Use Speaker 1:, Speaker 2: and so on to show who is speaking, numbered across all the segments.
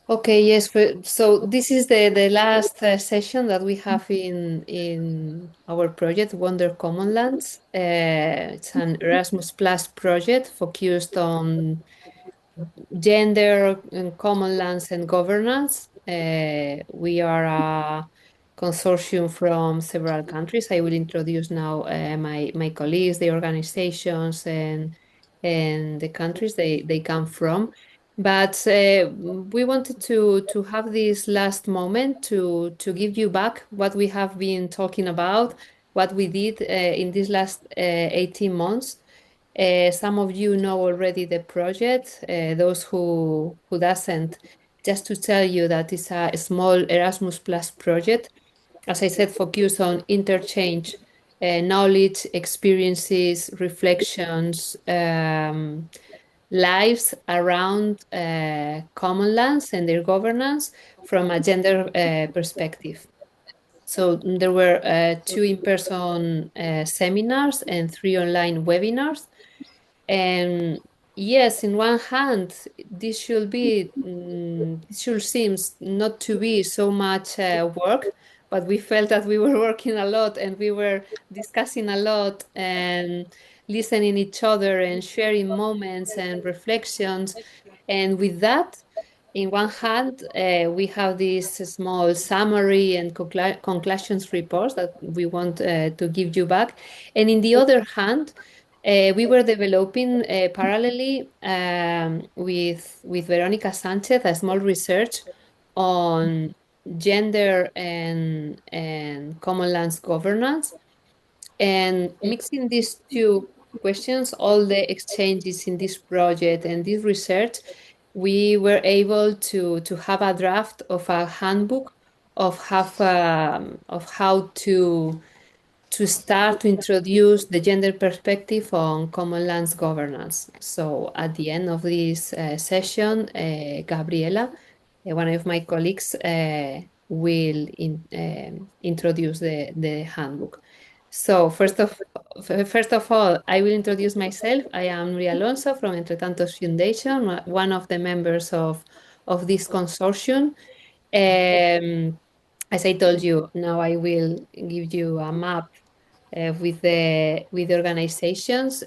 Speaker 1: Okay, yes. So this is the last session that we have in our project, Wonder Commonlands. It's an Erasmus Plus project focused on gender and common lands and governance. We are a consortium from several countries. I will introduce now my colleagues, the organizations, and the countries they come from. But we wanted to have this last moment to give you back what we have been talking about, what we did in these last 18 months. Some of you know already the project. Those who doesn't, just to tell you that it's a small Erasmus Plus project. As I said, focus on interchange, knowledge, experiences, reflections, lives around common lands and their governance from a gender perspective. So there were two in-person seminars and three online webinars. And yes, in one hand, this should seems not to be so much work, but we felt that we were working a lot and we were discussing a lot and listening each other and sharing moments and reflections. And with that, in one hand, we have this small summary and conclusions reports that we want to give you back. And in the other hand, we were developing parallelly with Veronica Sanchez a small research on gender and common lands governance. And mixing these two questions, all the exchanges in this project and this research, we were able to have a draft of a handbook of how to start to introduce the gender perspective on common lands governance. So at the end of this session, Gabriela, one of my colleagues, will introduce the handbook. So first of all, I will introduce myself. I am Maria Alonso from Entre Tantos Foundation, one of the members of this consortium. As I told you, now I will give you a map with the organizations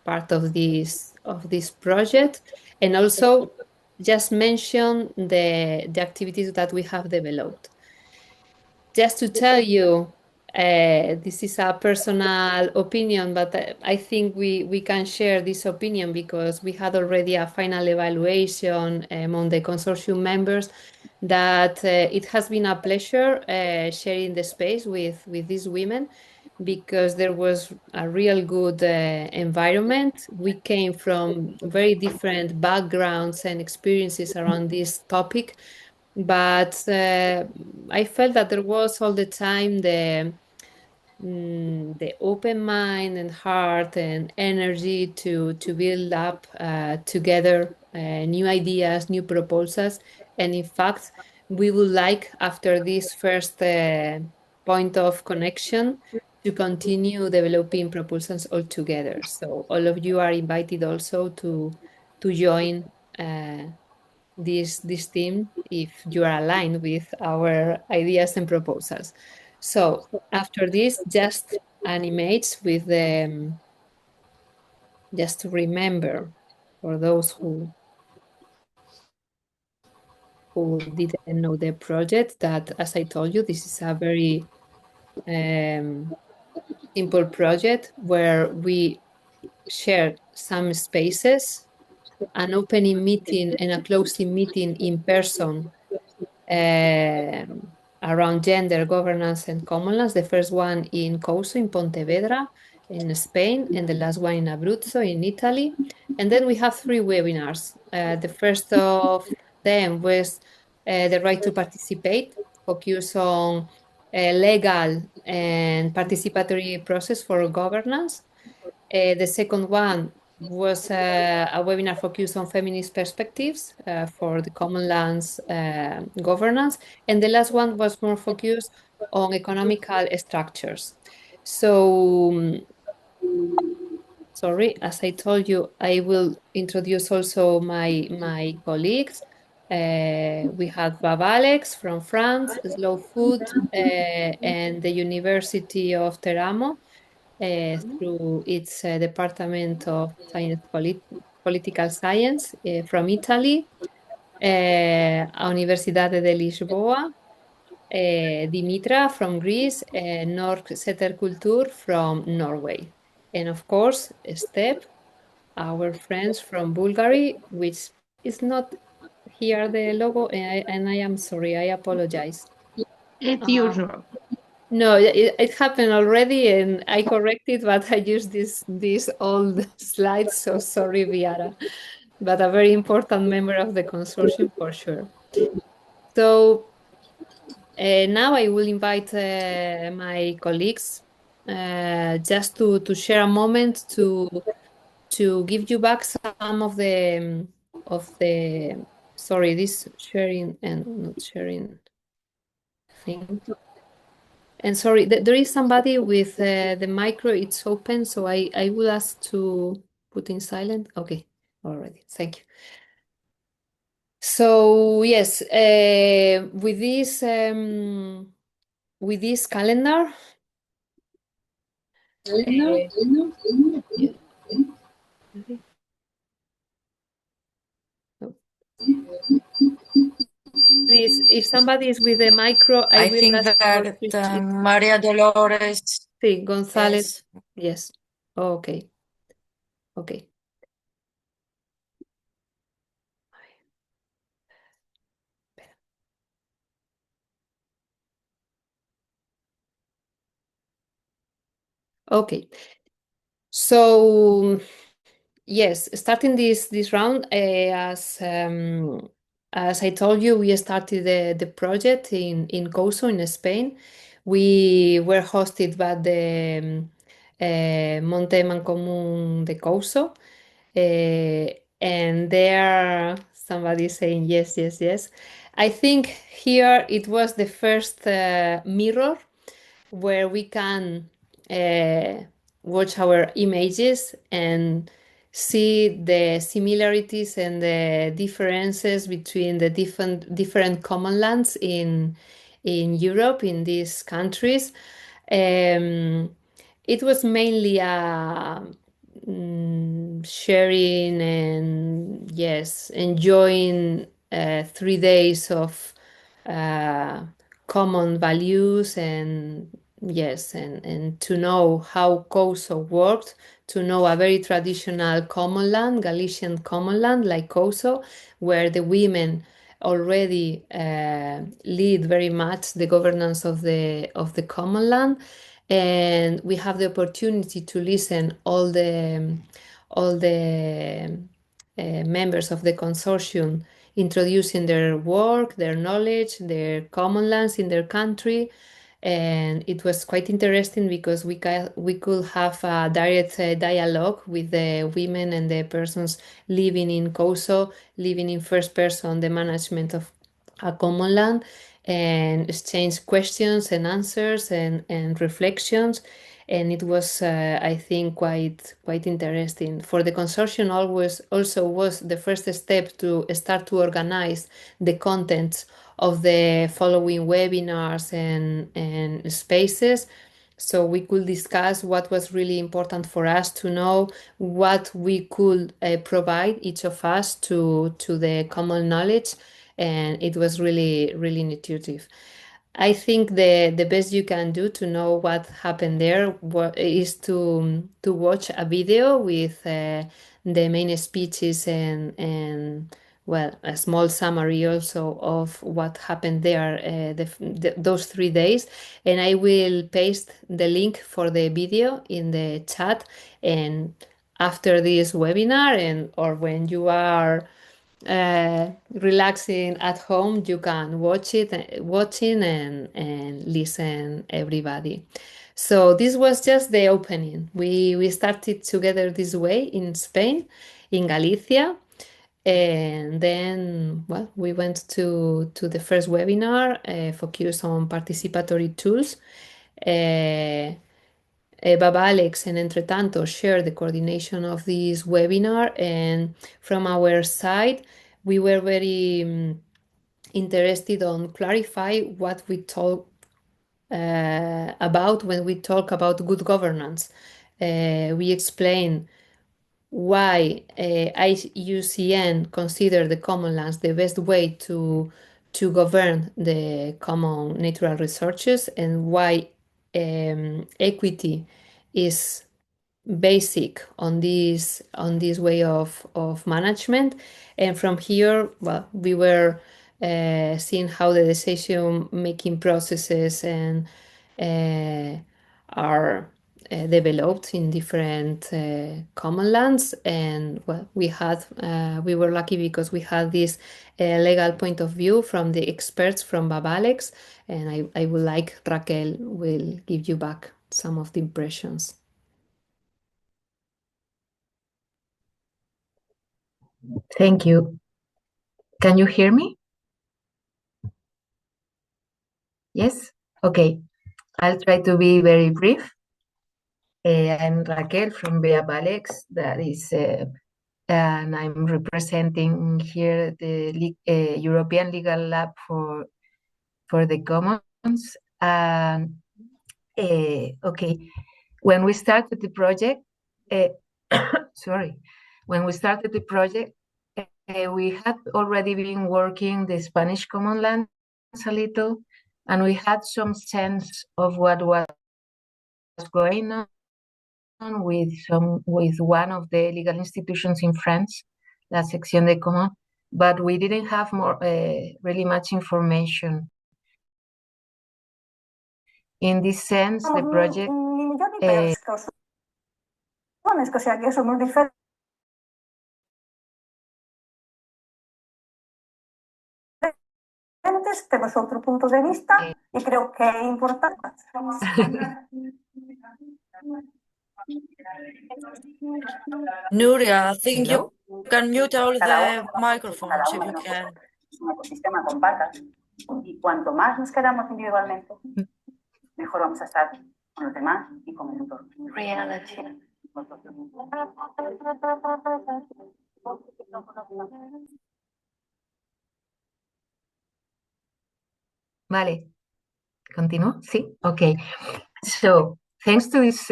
Speaker 1: part of this project, and also just mention the activities that we have developed. Just to tell you, this is a personal opinion, but I think we can share this opinion because we had already a final evaluation among the consortium members that it has been a pleasure sharing the space with these women because there was a real good environment. We came from very different backgrounds and experiences around this topic, but I felt that there was all the time the open mind and heart and energy to build up together new ideas, new proposals. And in fact, we would like, after this first point of connection, to continue developing proposals all together. So all of you are invited also to join this team if you are aligned with our ideas and proposals. So after this, just animates with the just to remember for those who didn't know the project that, as I told you, this is a very um, simple project where we share some spaces, an opening meeting and a closing meeting in person um, around gender governance and commonlands. The first one in Couso in Pontevedra in Spain, and the last one in Abruzzo in Italy. And then we have three webinars. The first of them was the right to participate, focus on legal and participatory process for governance. The second one was a webinar focused on feminist perspectives for the common lands governance. And the last one was more focused on economical structures. So, sorry, as I told you, I will introduce also my colleagues. We had Bab Alex from France, Slow Food, and the University of Teramo through its Department of Political Science from Italy, Universidade de Lisboa, Dimitra from Greece, and Norsetter Kultur from Norway. And of course, Step, our friends from Bulgaria, which is not here the logo, and I am sorry, I apologize.
Speaker 2: It's
Speaker 1: Uh,
Speaker 2: usual.
Speaker 1: no, it happened already, and I corrected, but I used this old slide, so sorry, Viara. But a very important member of the consortium for sure. So now I will invite my colleagues just to share a moment to give you back some of the sorry, this sharing and not sharing thing. And sorry, there is somebody with the micro, it's open, so I will ask to put in silent. Okay, already. Thank you. So yes, with this calendar, uh, yeah, really? No. Please, if somebody is with the micro, I
Speaker 3: I
Speaker 1: will
Speaker 3: think
Speaker 1: ask for
Speaker 3: that
Speaker 1: switch it.
Speaker 3: Maria Dolores
Speaker 1: Sí, González.
Speaker 3: is.
Speaker 1: Yes. Okay. Okay. Okay. So yes, starting this round, as I told you, we started the project in Couso in Spain. We were hosted by the Monte Mancomún de Couso, and there somebody saying yes, yes, yes. I think here it was the first mirror where we can uh, watch our images and see the similarities and the differences between the different common lands in Europe, in these countries. Um, it was mainly a sharing and yes, enjoying 3 days of uh, common values and yes, and to know how Koso worked, to know a very traditional common land, Galician common land like Koso, where the women already lead very much the governance of the common land, and we have the opportunity to listen all the members of the consortium introducing their work, their knowledge, their common lands in their country. And it was quite interesting because we could have a direct dialogue with the women and the persons living in Koso, living in first person the management of a common land, and exchange questions and answers and reflections. And it was, I think, quite interesting. For the consortium, always also was the first step to start to organize the contents of the following webinars and spaces. So we could discuss what was really important for us to know, what we could provide each of us to the common knowledge, and it was really really intuitive. I think the best you can do to know what happened there is to watch a video with the main speeches and well, a small summary also of what happened there those 3 days. And I will paste the link for the video in the chat. And after this webinar, and or when you are relaxing at home, you can watching and listen everybody. So this was just the opening. We started together this way in Spain, in Galicia, and then well, we went to the first webinar focused on participatory tools. Uh, Baba Alex and Entretanto share the coordination of this webinar, and from our side, we were very interested on clarify what we talk about when we talk about good governance. We explain why IUCN consider the common lands the best way to govern the common natural resources, and why equity is basic on this way of management. And from here, well, we were seeing how the decision making processes and uh, are developed in different common lands. And well, we were lucky because we had this legal point of view from the experts from Babalex. And I would like Raquel will give you back some of the impressions.
Speaker 2: Thank you. Can you hear me? Yes? Okay. I'll try to be very brief. I'm Raquel from Balex, that is, and I'm representing here the European Legal Lab for the Commons. Okay, when we started the project, sorry, when we started the project, we had already been working the Spanish common lands a little, and we had some sense of what was going on with one of the legal institutions in France, La Section des Communs, but we didn't have more really much information. In this sense, the project.
Speaker 4: Que sea que somos diferentes. Tenemos otro punto de vista y creo que es importante.
Speaker 3: Nuria, I think
Speaker 2: Hello?
Speaker 3: you can mute all the microphones if you can.
Speaker 4: Es un ecosistema con patas y cuanto más nos quedamos individualmente, mejor vamos a estar con los demás y con el entorno. Reality.
Speaker 2: Vale, continúo. Sí, okay. So thanks to this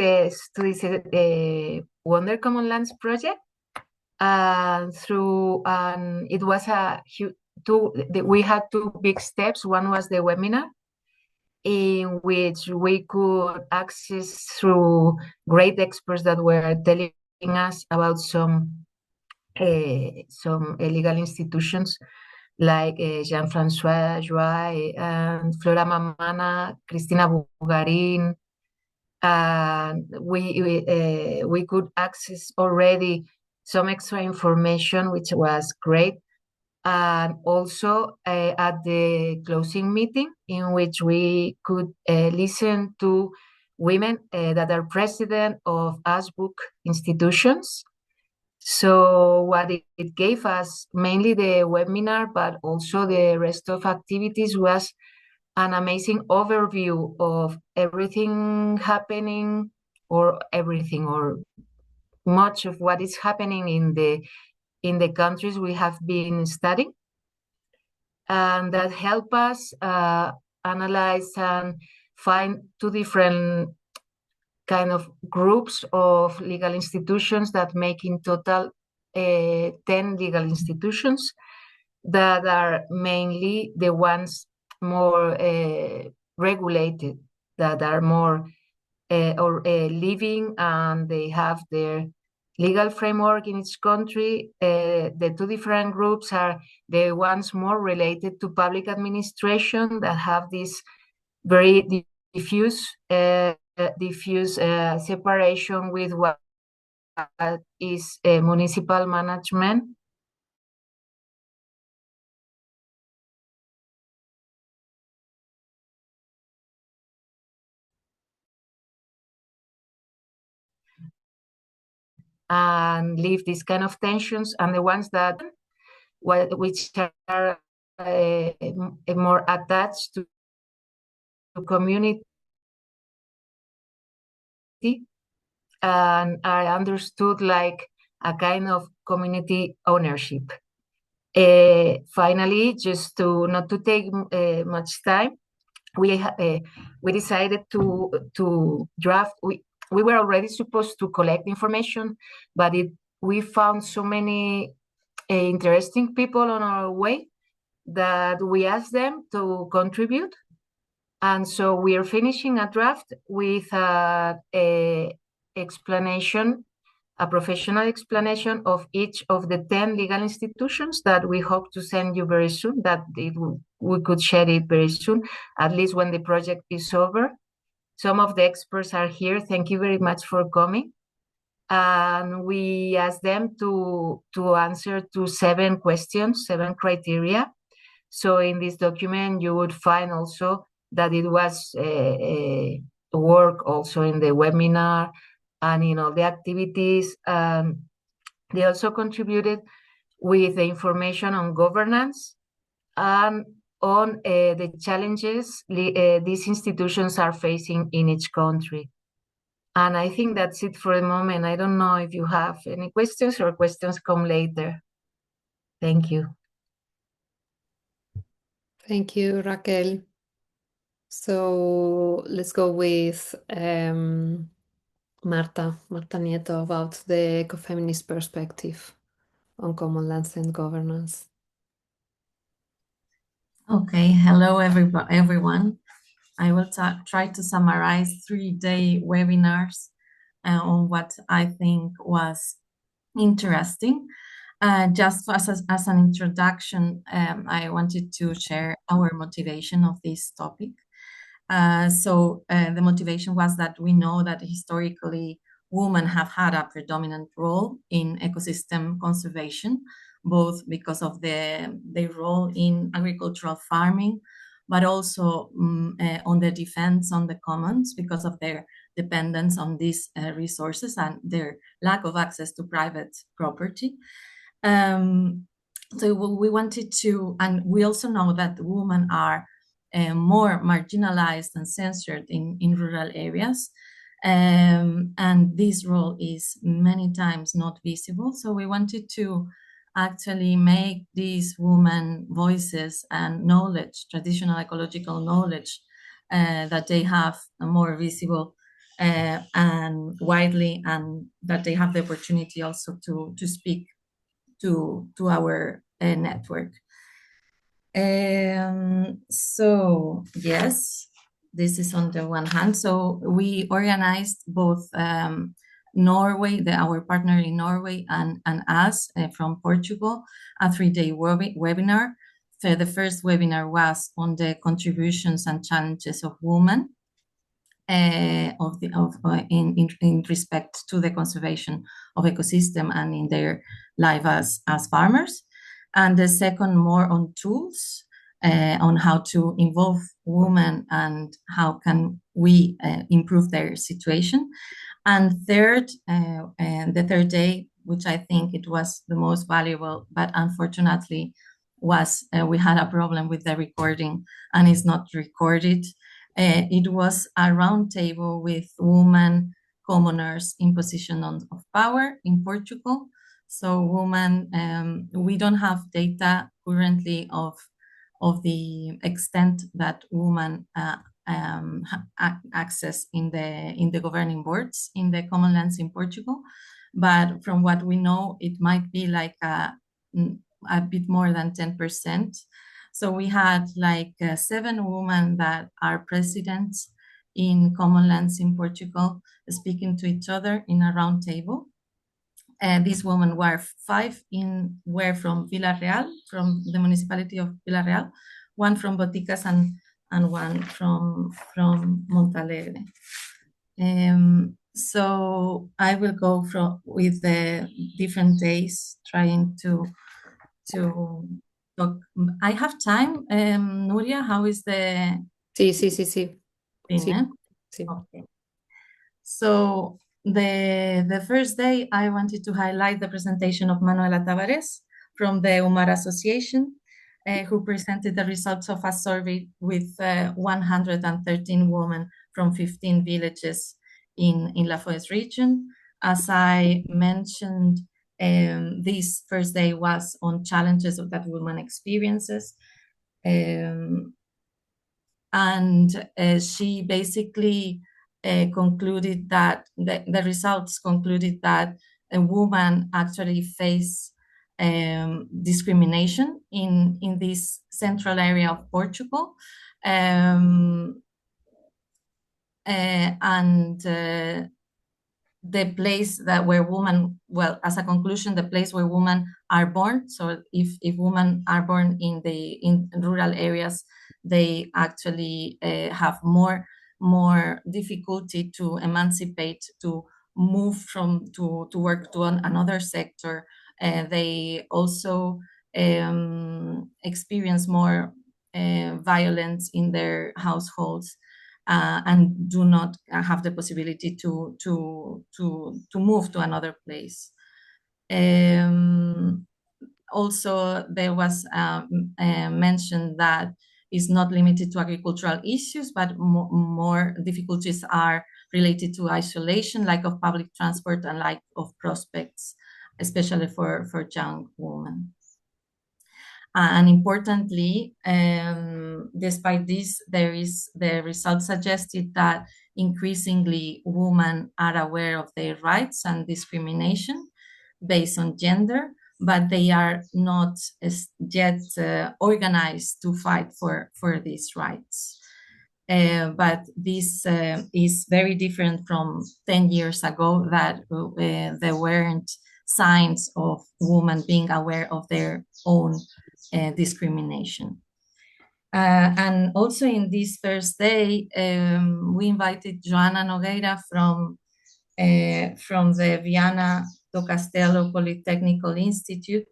Speaker 2: Wonder Commonlands project, it was we had two big steps. One was the webinar, in which we could access through great experts that were telling us about some legal institutions like Jean-François Joie and Flora Mamana, Cristina Bugarin. We could access already some extra information, which was great. And also at the closing meeting, in which we could listen to women that are president of handbook institutions. So what it gave us, mainly the webinar, but also the rest of activities, was an amazing overview of everything happening, or much of what is happening in the countries we have been studying. And that help us analyze and find two different kind of groups of legal institutions that make in total 10 legal institutions that are mainly the ones more regulated, that are more living, and they have their legal framework in each country. The two different groups are the ones more related to public administration, that have this very diffuse separation with what is municipal management. And leave these kind of tensions, and the ones that which are more attached to community and are understood like a kind of community ownership. Finally, just to not to take much time, we decided to draft. We were already supposed to collect information, but we found so many interesting people on our way that we asked them to contribute. And so we are finishing a draft with a explanation, a professional explanation of each of the 10 legal institutions that we hope to send you very soon, that we could share it very soon, at least when the project is over. Some of the experts are here. Thank you very much for coming. And we asked them to answer to 7 questions, 7 criteria. So in this document, you would find also that it was work also in the webinar and in all the activities. They also contributed with the information on governance and on the challenges these institutions are facing in each country. And I think that's it for the moment. I don't know if you have any questions or questions come later. Thank you.
Speaker 1: Thank you, Raquel. So let's go with Marta Nieto about the ecofeminist perspective on common lands and governance.
Speaker 5: Okay, hello everyone. I will try to summarize 3-day webinars on what I think was interesting. Just as an introduction, I wanted to share our motivation of this topic. The motivation was that we know that historically women have had a predominant role in ecosystem conservation, both because of their role in agricultural farming, but also on the defense on the commons because of their dependence on these resources and their lack of access to private property. So we wanted to, and we also know that women are more marginalized and censored in rural areas. And this role is many times not visible. So we wanted to actually make these women voices and knowledge, traditional ecological knowledge, that they have more visible and widely, and that they have the opportunity also to speak to our network. So yes, this is on the one hand. So we organized both Norway, our partner in Norway, and us from Portugal, a 3-day webinar. So the first webinar was on the contributions and challenges of women in respect to the conservation of ecosystem and in their life as farmers. And the second more on tools, on how to involve women and how can we improve their situation. And third, and the third day, which I think it was the most valuable, but unfortunately was we had a problem with the recording and it's not recorded. It was a roundtable with women commoners in position of power in Portugal. So women, we don't have data currently of the extent that women access in the governing boards in the common lands in Portugal. But from what we know, it might be like a bit more than 10%. So we had like 7 women that are presidents in common lands in Portugal speaking to each other in a round table. These women were 5 were from Vila Real, from the municipality of Vila Real, 1 from Boticas and 1 from Montalegre. So I will go with the different days trying to talk. I have time, Nuria. How is the?
Speaker 1: Sí.
Speaker 5: Okay. So the first day, I wanted to highlight the presentation of Manuela Tavares from the UMAR Association, who presented the results of a survey with 113 women from 15 villages in La Foz region. As I mentioned, This first day was on challenges that women experiences. And she basically concluded that the results concluded that a woman actually face discrimination in this central area of Portugal. And the place that where women, well, as a conclusion, the place where women are born. So if women are born in rural areas, they actually have more difficulty to emancipate, to move to work to another sector. They also experience more violence in their households. And do not have the possibility to move to another place. Also, there was mentioned that it's not limited to agricultural issues, but more difficulties are related to isolation, lack of public transport, and lack of prospects, especially for young women. And importantly, despite this, the results suggested that increasingly women are aware of their rights and discrimination based on gender, but they are not yet organized to fight for these rights. But this is very different from 10 years ago, that there weren't signs of women being aware of their own discrimination. And also in this first day, we invited Joana Nogueira from the Viana do Castelo Polytechnical Institute,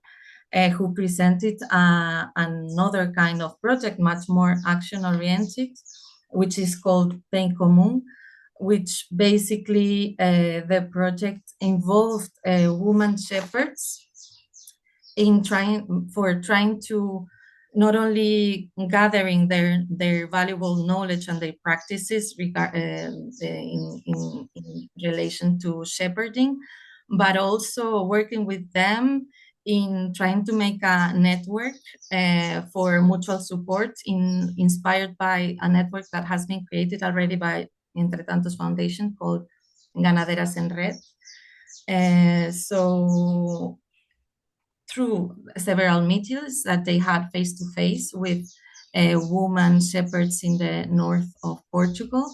Speaker 5: who presented another kind of project, much more action-oriented, which is called Bem Comum, which basically the project involved women shepherds in trying to not only gathering their valuable knowledge and their practices in relation to shepherding, but also working with them in trying to make a network for mutual support, inspired by a network that has been created already by Entre Tantos Foundation called Ganaderas en Red. So through several meetings that they had face-to-face with women shepherds in the north of Portugal,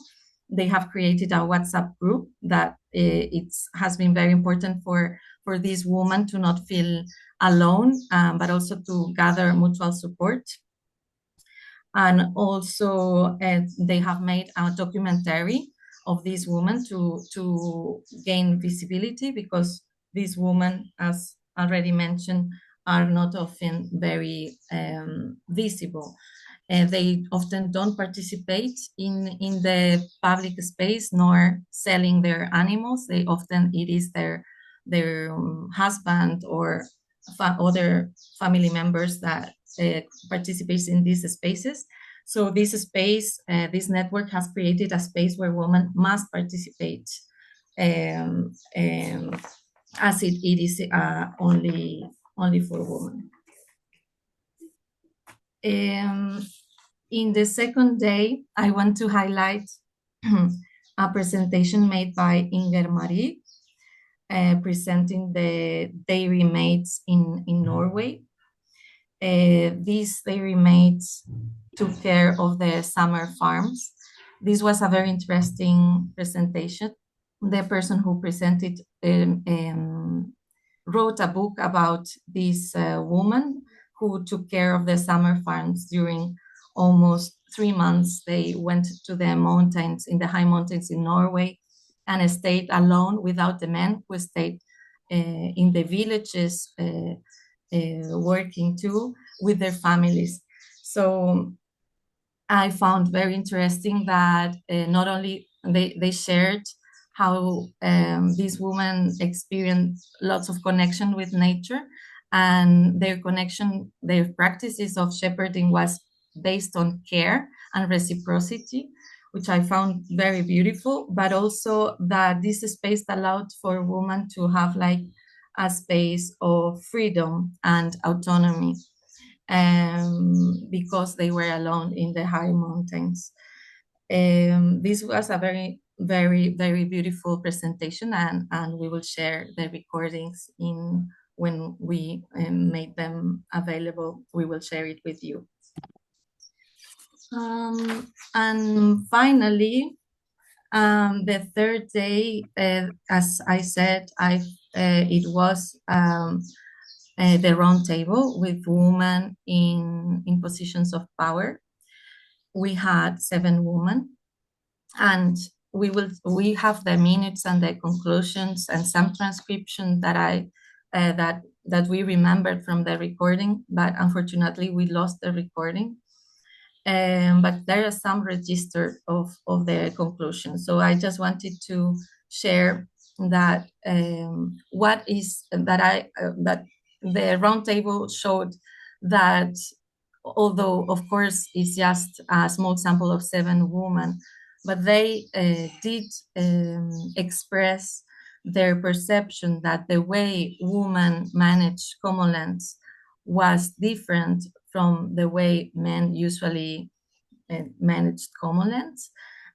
Speaker 5: they have created a WhatsApp group that has been very important for these women to not feel alone, but also to gather mutual support. And also they have made a documentary of these women to gain visibility, because these women, as already mentioned, are not often very visible. They often don't participate in the public space, nor selling their animals. It is their husband or other family members that participates in these spaces. So this space, this network has created a space where women must participate, as it is only for women. In the second day, I want to highlight a presentation made by Inger Marie, presenting the dairy maids in Norway. These dairy maids took care of the summer farms. This was a very interesting presentation. The person who presented wrote a book about this woman who took care of the summer farms during almost 3 months. They went to the mountains, in the high mountains in Norway, and stayed alone without the men, who stayed in the villages working too with their families. So I found very interesting that not only they shared how these women experience lots of connection with nature, and their practices of shepherding was based on care and reciprocity, which I found very beautiful, but also that this space allowed for women to have like a space of freedom and autonomy, because they were alone in the high mountains. This was a very, very beautiful presentation, and we will share the recordings when we made them available. We will share it with you. And finally, the third day, as I said, it was the round table with women in positions of power. We had 7 women, and we have the minutes and the conclusions and some transcription that that we remembered from the recording, but unfortunately we lost the recording. But there are some register of the conclusion. So I just wanted to share that that the roundtable showed that, although of course it's just a small sample of 7 women, but they did express their perception that the way women manage commonlands was different from the way men usually managed commonlands.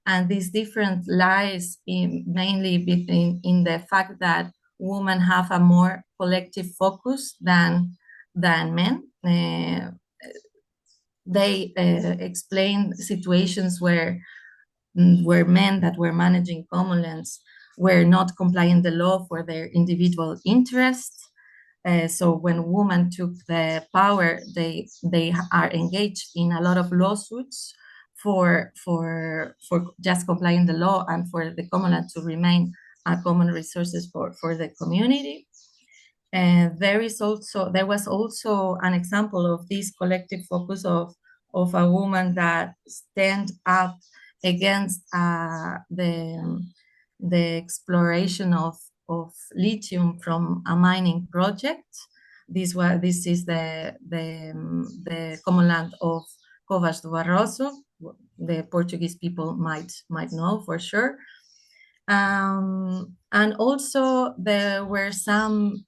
Speaker 5: And this difference lies mainly in the fact that women have a more collective focus than men. They explain situations where men that were managing commonlands were not complying the law for their individual interests. So when women took the power, they are engaged in a lot of lawsuits for just complying the law and for the commonland to remain a common resources for the community. And there was also an example of this collective focus of a woman that stand up against the exploration of lithium from a mining project. This is the commonland of Covas do Barroso. The Portuguese people might know for sure. And also there were some,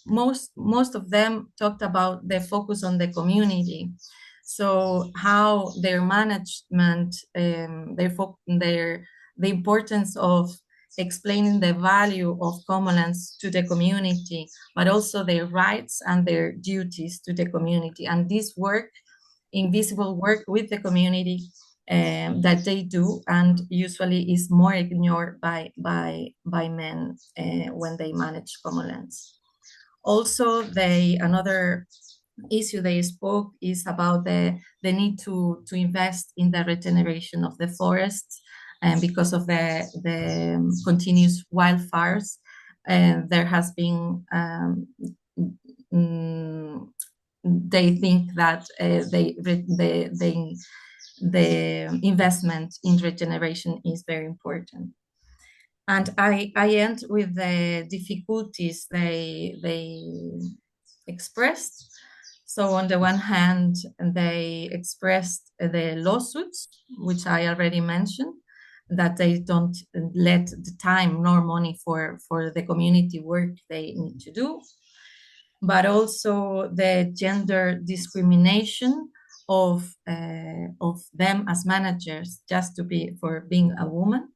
Speaker 5: most of them talked about the focus on the community. So how their management, the importance of explaining the value of commonlands to the community, but also their rights and their duties to the community. And this work, invisible work with the community, that they do, and usually is more ignored by men when they manage commonlands. Also, another issue they spoke is about the need to invest in the regeneration of the forests, and because of the continuous wildfires, there has been they think that the investment in regeneration is very important. And I end with the difficulties they expressed. So on the one hand, they expressed the lawsuits, which I already mentioned, that they don't let the time nor money for the community work they need to do, but also the gender discrimination of them as managers just for being a woman.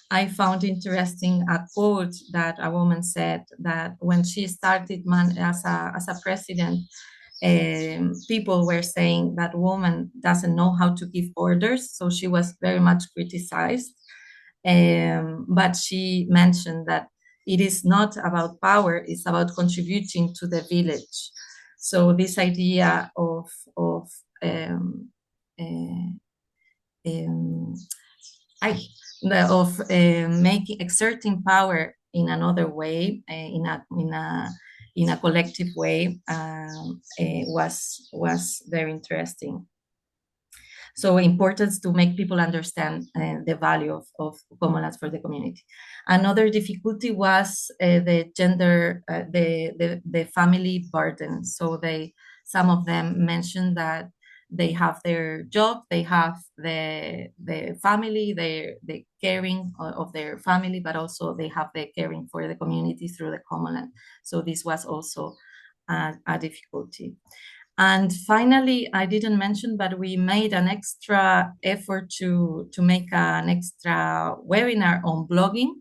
Speaker 5: I found interesting a quote that a woman said that when she started as a president, people were saying that woman doesn't know how to give orders, so she was very much criticized. But she mentioned that it is not about power, it's about contributing to the village. So this idea of exerting power in another way, in a collective way, was very interesting. So importance to make people understand the value of commonlands for the community. Another difficulty was the gender, the family burden. So some of them mentioned that they have their job, they have the family, the caring of their family, but also they have the caring for the community through the Commonland. So this was also a difficulty. And finally, I didn't mention, but we made an extra effort to make an extra webinar on blogging.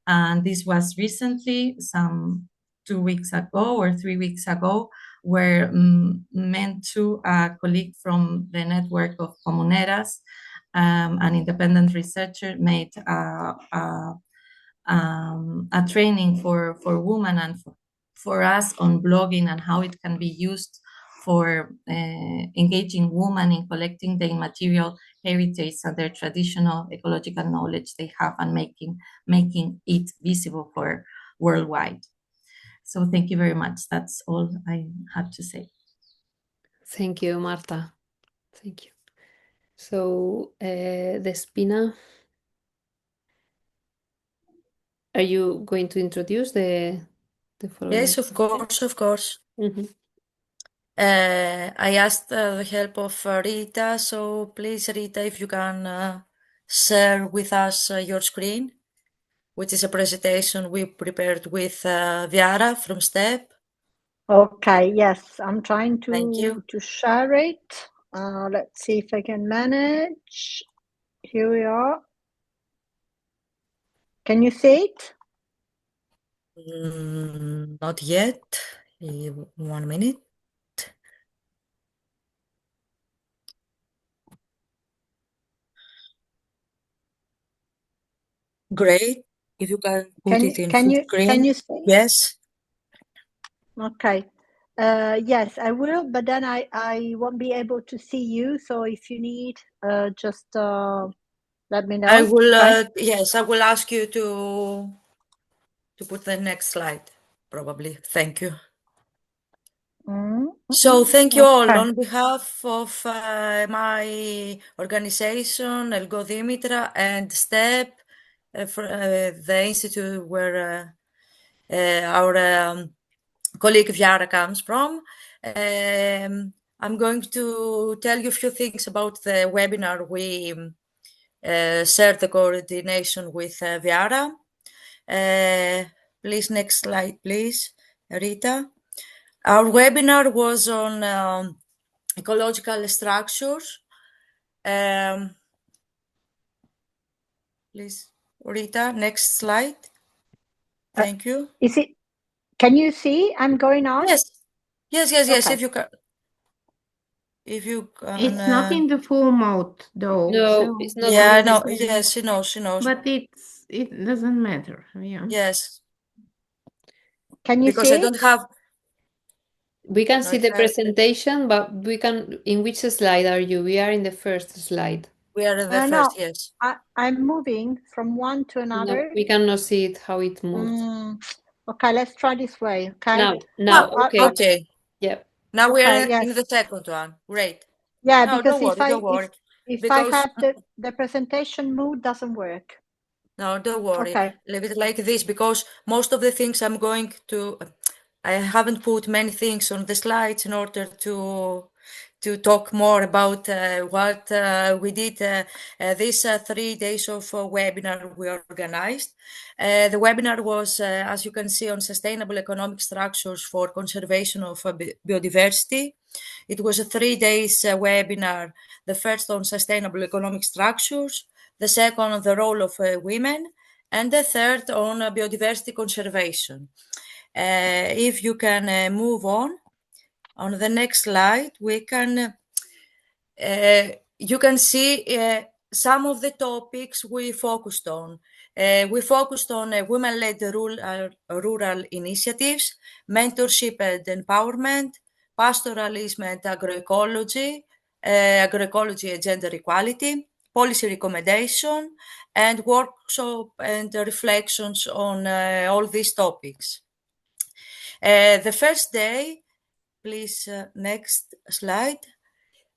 Speaker 5: And this was recently, some 2 weeks ago or 3 weeks ago, where meant to a colleague from the network of Comuneras, an independent researcher, made a training for women and for us on blogging and how it can be used for engaging women in collecting the immaterial heritage and their traditional ecological knowledge they have and making it visible for worldwide. So thank you very much. That's all I had to say.
Speaker 1: Thank you, Marta. Thank you. So, Despina, are you going to introduce the following?
Speaker 3: Yes, of course, of course.
Speaker 1: Mm-hmm.
Speaker 3: I asked the help of Rita, so please, Rita, if you can share with us your screen, which is a presentation we prepared with Viara from STEP.
Speaker 6: Okay, yes, I'm trying
Speaker 3: Thank you.
Speaker 6: to share it. Let's see if I can manage. Here we are. Can you see it?
Speaker 3: Not yet. 1 minute. Great. If you can put it in full screen.
Speaker 6: Can you see?
Speaker 3: Yes.
Speaker 6: Okay. Yes, I will, but then I won't be able to see you. So if you need, just let me know.
Speaker 3: I will.
Speaker 6: Okay?
Speaker 3: Yes, I will ask you to put the next slide, probably. Thank you. So thank you all on behalf of my organization, Elgo Dimitra, and STEP, the institute where our colleague Viara comes from. I'm going to tell you a few things about the webinar we shared the coordination with Viara. Please, next slide, please, Rita. Our webinar was on ecological structures. Please, Rita, next slide. Thank you.
Speaker 6: Is it? Can you see? I'm going on.
Speaker 3: Yes.
Speaker 6: Okay.
Speaker 3: If you can.
Speaker 7: It's not in the full mode though.
Speaker 1: No,
Speaker 7: so
Speaker 1: it's not.
Speaker 3: Yeah, I know. Yes, she knows.
Speaker 7: But it doesn't matter. Yeah.
Speaker 3: Yes.
Speaker 6: Can you
Speaker 3: because
Speaker 6: see?
Speaker 3: I don't have.
Speaker 1: We can see the presentation, but we can. In which slide are you? We are in the first slide.
Speaker 3: We are in the first. Yes.
Speaker 6: I'm moving from one to another.
Speaker 1: No, we cannot see it how it moves.
Speaker 6: Okay, let's try this way. Okay.
Speaker 1: Now, okay.
Speaker 3: Okay.
Speaker 1: Yep.
Speaker 3: Now we are in the second one. Great.
Speaker 6: Yeah,
Speaker 3: no,
Speaker 6: because
Speaker 3: don't worry.
Speaker 6: If I have the presentation mode, doesn't work.
Speaker 3: No, don't worry.
Speaker 6: Okay.
Speaker 3: Leave it like this, because most of the things I'm going to, I haven't put many things on the slides in order to talk more about what we did these 3 days of webinar we organized. The webinar was, as you can see, on sustainable economic structures for conservation of biodiversity. It was a 3 days webinar, the first on sustainable economic structures, the second on the role of women, and the third on biodiversity conservation. If you can move on the next slide, we can, you can see some of the topics we focused on. We focused on women-led rural initiatives, mentorship and empowerment, pastoralism and agroecology, agroecology and gender equality, policy recommendation, and workshop and reflections on all these topics. The first day, please, next slide.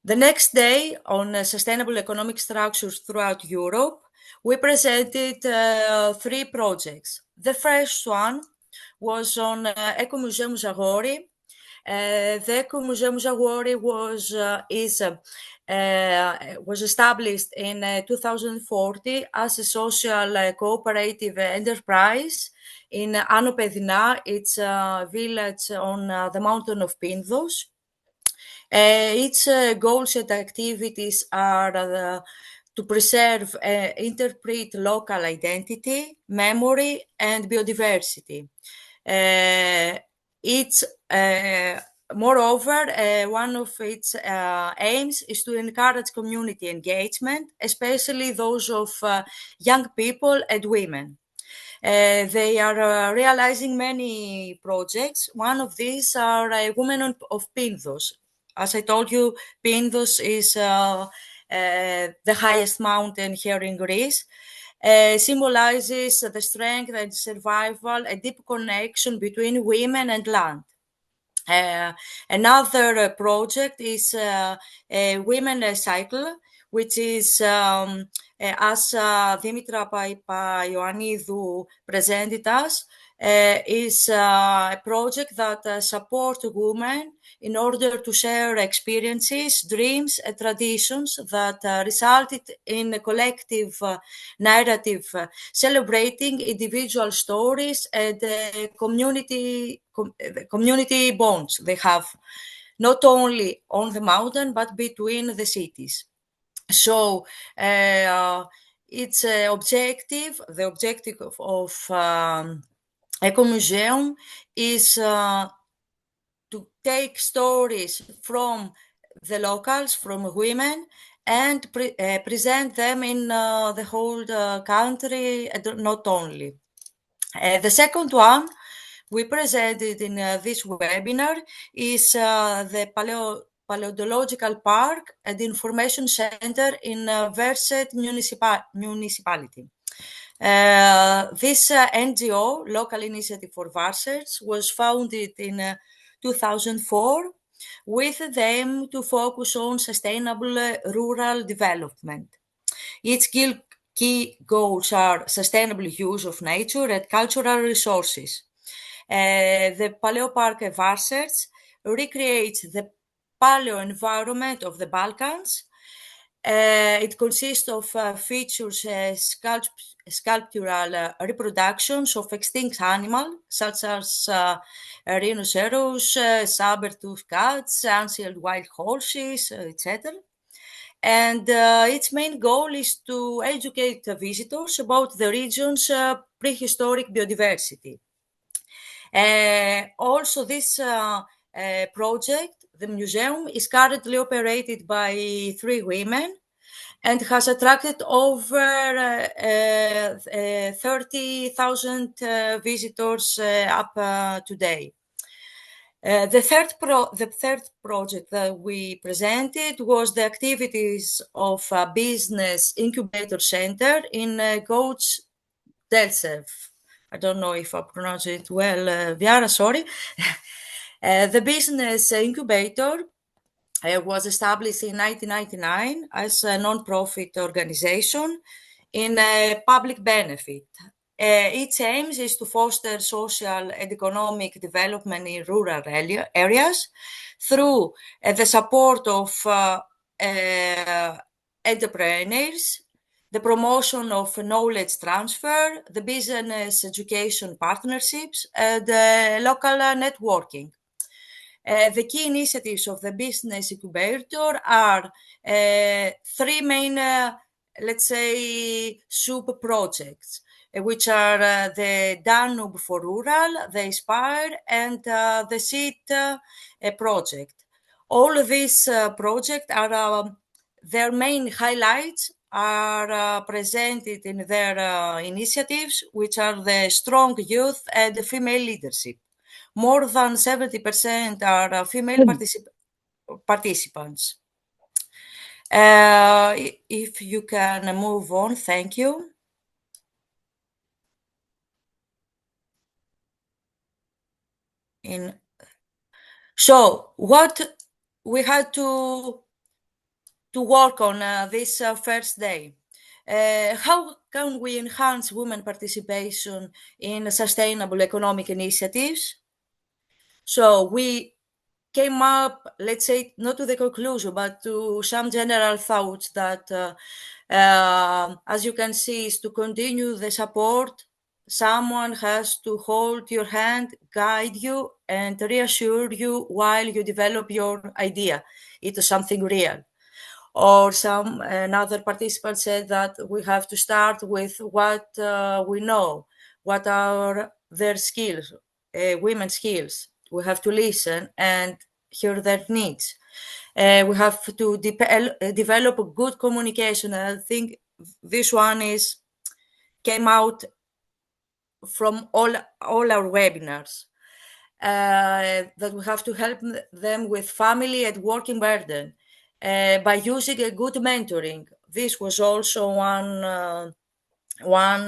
Speaker 3: The next day, on sustainable economic structures throughout Europe, we presented 3 projects. The first one was on Ecomuseum Zagori, The Ecomuseum Jaguari was established in 2040 as a social cooperative enterprise in Anopedina. It's a village on the mountain of Pindos. Its goals and activities are to preserve, interpret local identity, memory, and biodiversity. Moreover, one of its aims is to encourage community engagement, especially those of young people and women. They are realizing many projects. One of these are Women of Pindos. As I told you, Pindos is the highest mountain here in Greece. Symbolizes the strength and survival, a deep connection between women and land. Another project is a women cycle, which is, as Dimitra Papaioannidou presented us, is a project that supports women in order to share experiences, dreams, and traditions that resulted in a collective narrative celebrating individual stories and community bonds they have, not only on the mountain but between the cities. So its objective, the objective of Ecomuseum is to take stories from the locals, from women, and present them in the whole country, not only. The second one we presented in this webinar is the Paleontological Park and Information Center in Verset municipality. This NGO, Local Initiative for Varsets, was founded in 2004 with the aim to focus on sustainable rural development. Its key goals are sustainable use of nature and cultural resources. The Paleopark Varsets recreates the paleo environment of the Balkans. It consists of features sculptural reproductions of extinct animals, such as rhinoceros, saber-toothed cats, ancient wild horses, etc. And its main goal is to educate visitors about the region's prehistoric biodiversity. Also, this project, the museum, is currently operated by 3 women and has attracted over 30,000 visitors up today. The third project that we presented was the activities of a business incubator center in Coach Delcev. I don't know if I pronounce it well, Viara, sorry. The business incubator was established in 1999 as a non-profit organization in public benefit. Its aim is to foster social and economic development in rural areas through the support of entrepreneurs, the promotion of knowledge transfer, the business education partnerships, and local networking. The key initiatives of the business incubator are 3 main, let's say, sub-projects, which are the Danube for Rural, the Inspire, and the SEED project. All of these projects are, their main highlights are presented in their initiatives, which are the strong youth and the female leadership. More than 70% are female participants. If you can move on, thank you. So what we had to work on this first day. How can we enhance women participation in sustainable economic initiatives? So we came up, let's say, not to the conclusion, but to some general thoughts that, as you can see, is to continue the support. Someone has to hold your hand, guide you, and reassure you while you develop your idea into something real. Or another participant said that we have to start with what we know, what are their skills, women's skills. We have to listen and hear their needs. We have to develop a good communication. And I think this one came out from all our webinars. That we have to help them with family and working burden by using a good mentoring. This was also one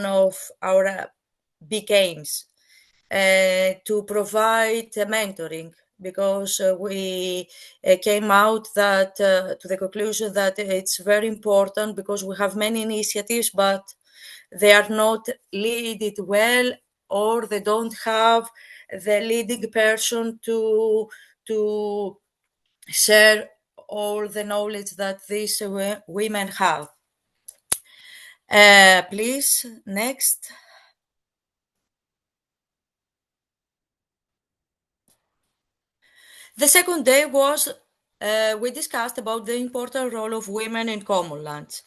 Speaker 3: of our big aims, to provide mentoring, because we came out that to the conclusion that it's very important, because we have many initiatives, but they are not leaded well, or they don't have the leading person to share all the knowledge that these women have. Please, next. The second day was, we discussed about the important role of women in Commonlands.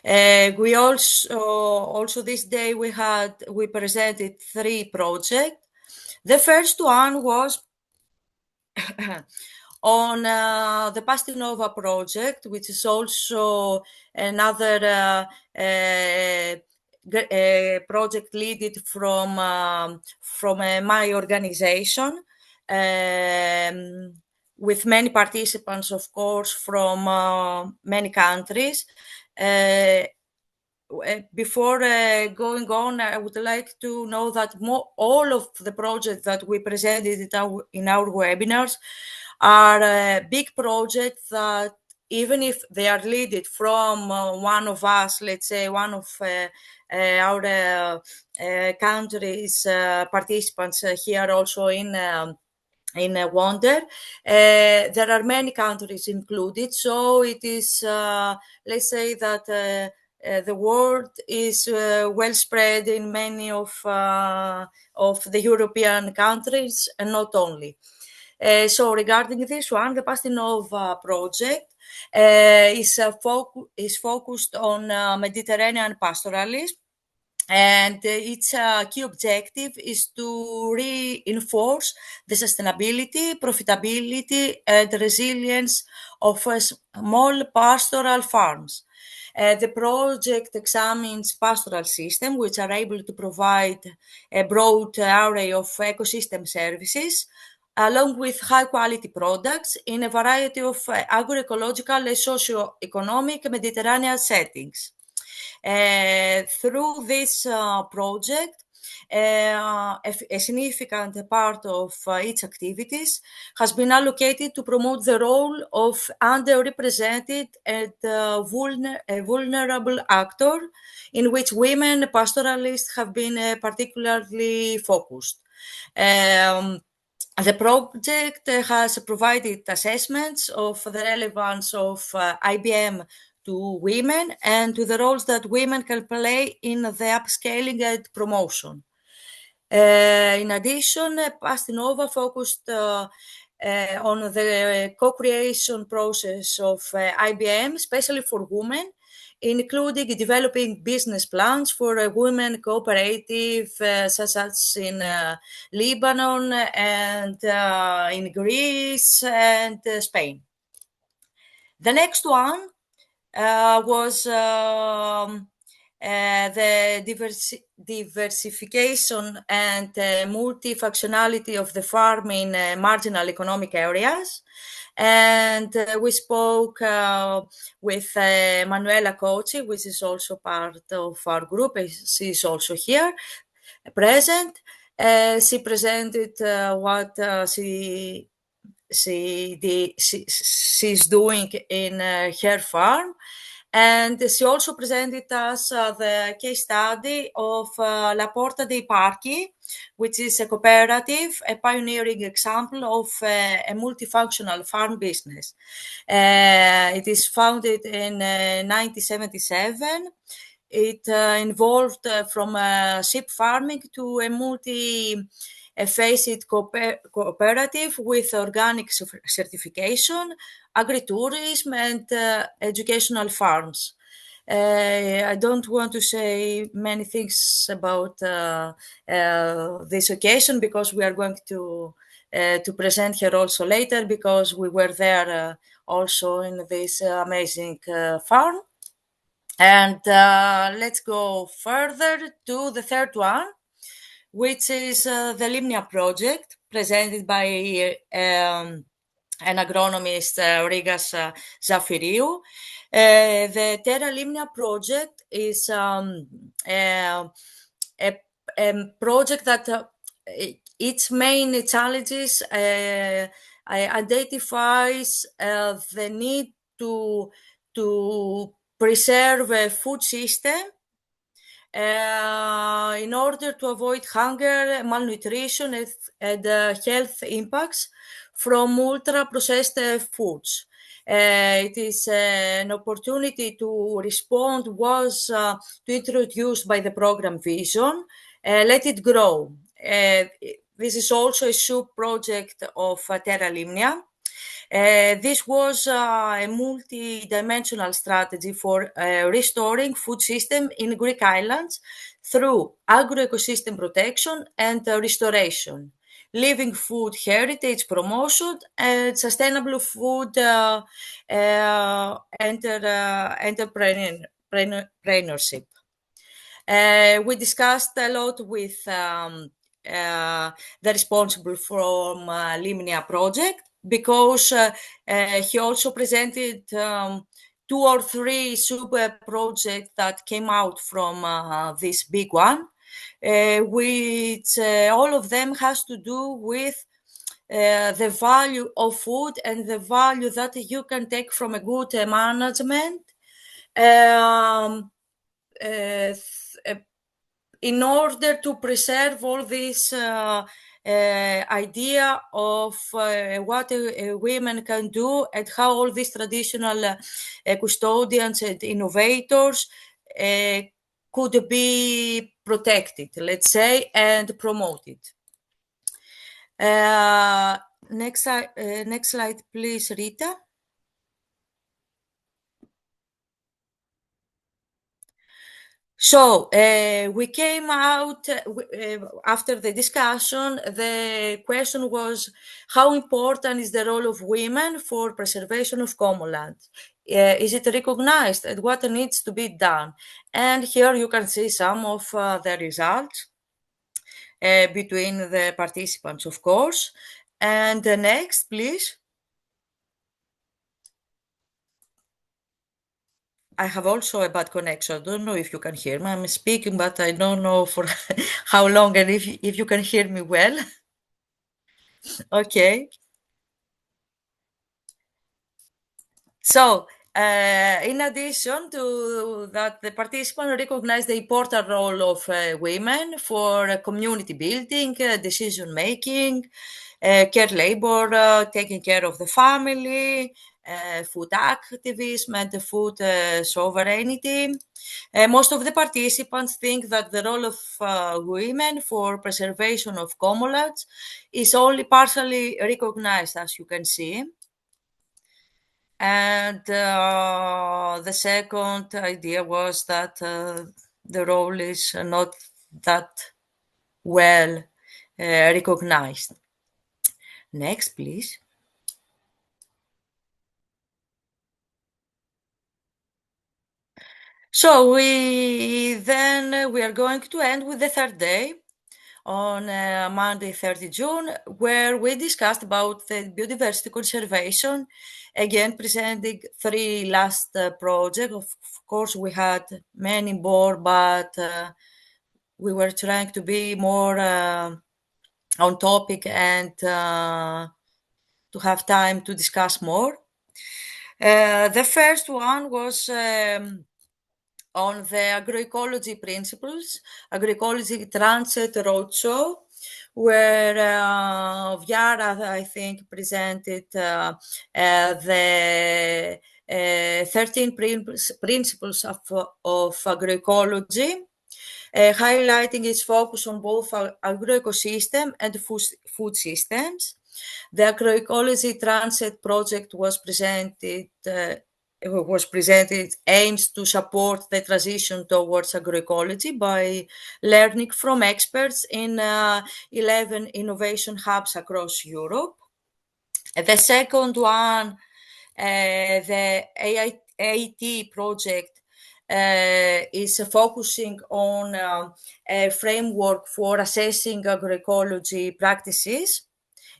Speaker 3: We also this day we presented 3 projects. The first one was on the Pastinova project, which is also another project led from my organization, with many participants, of course, from many countries. Before going on, I would like to know that all of the projects that we presented in our webinars are big projects that, even if they are led from one of us, let's say one of our countries participants here also in Wonder, there are many countries included, so it is, let's say that the world is well spread in many of the European countries, and not only. So regarding this one, the Pastinova project is focused on Mediterranean pastoralism, and its key objective is to reinforce the sustainability, profitability, and resilience of small pastoral farms. The project examines pastoral systems which are able to provide a broad array of ecosystem services, along with high-quality products in a variety of agroecological and socio-economic Mediterranean settings. Through this project, a significant part of its activities has been allocated to promote the role of underrepresented and vulnerable actor, in which women pastoralists have been particularly focused. The project has provided assessments of the relevance of IBM to women and to the roles that women can play in the upscaling and promotion. In addition, Pastinova focused on the co-creation process of IBM, especially for women, including developing business plans for a women cooperative, such as in Lebanon and in Greece and Spain. The next one was the diversification and multifunctionality of the farm in marginal economic areas. And we spoke with Manuela Cochi, which is also part of our group. She's also here, present. She presented what she's doing in her farm. And she also presented us the case study of La Porta dei Parchi, which is a cooperative, a pioneering example of a multifunctional farm business. It is founded in 1977. It involved from sheep farming to a multi-facet cooperative with organic certification, agritourism, and educational farms. I don't want to say many things about this occasion because we are going to present here also later because we were there also in this amazing farm. And let's go further to the third one, which is the Limnia project presented by an agronomist, Rigas Zafiriou. The Terra Limnia project is a project that its main challenges identifies the need to preserve a food system in order to avoid hunger, malnutrition, and health impacts from ultra-processed foods. It is an opportunity to respond was to introduced by the program Vision, Let It Grow. This is also a sub-project of Terra Limnia. This was a multi-dimensional strategy for restoring food system in Greek islands through agroecosystem protection and restoration, living food heritage promotion, and sustainable food entrepreneurship. We discussed a lot with the responsible from Limnia project because he also presented 2 or 3 sub-projects that came out from this big one, which all of them has to do with the value of food and the value that you can take from a good management in order to preserve all this idea of what women can do and how all these traditional custodians and innovators could be protected, let's say, and promoted. Next slide, please, Rita. So we came out after the discussion. The question was, how important is the role of women for preservation of common land? Is it recognized and what needs to be done? And here you can see some of the results between the participants, of course. And next, please. I have also a bad connection. I don't know if you can hear me. I'm speaking, but I don't know for how long and if you can hear me well. Okay. So, in addition to that, the participants recognize the important role of women for community building, decision making, care labor, taking care of the family, food activism, and food sovereignty. Most of the participants think that the role of women for preservation of common lands is only partially recognized, as you can see. And the second idea was that the role is not that well recognized. Next, please. So we are going to end with the third day on Monday, 30 June, where we discussed about the biodiversity conservation, again presenting 3 last projects. Of course, we had many more, but we were trying to be more on topic and to have time to discuss more. The first one was on the agroecology principles, agroecology transit roadshow, where Viara, I think, presented the 13 principles of agroecology, highlighting its focus on both agroecosystem and food systems. The agroecology transit project was presented aims to support the transition towards agroecology by learning from experts in 11 innovation hubs across Europe. The second one, the AIT project, is focusing on a framework for assessing agroecology practices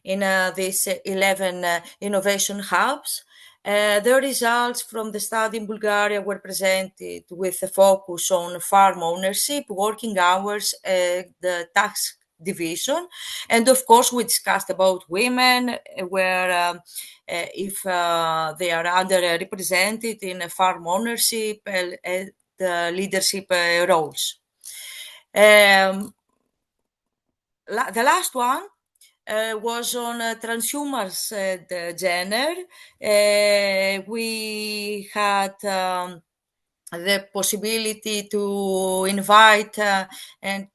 Speaker 3: in these 11 innovation hubs. The results from the study in Bulgaria were presented with a focus on farm ownership, working hours, the tax division, and of course we discussed about women, where if they are underrepresented in farm ownership and leadership roles. The last one was on transhumance gender. We had the possibility to invite and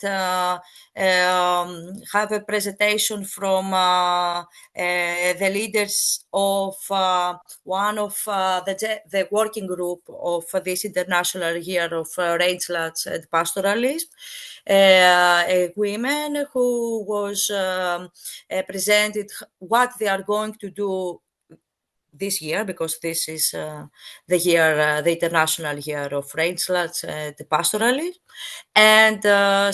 Speaker 3: have a presentation from the leaders of one of the working group of this International Year of Rangelands and Pastoralism, women who was presented what they are going to do this year, because this is the year, the International Year of Rangelands and Pastoralism. And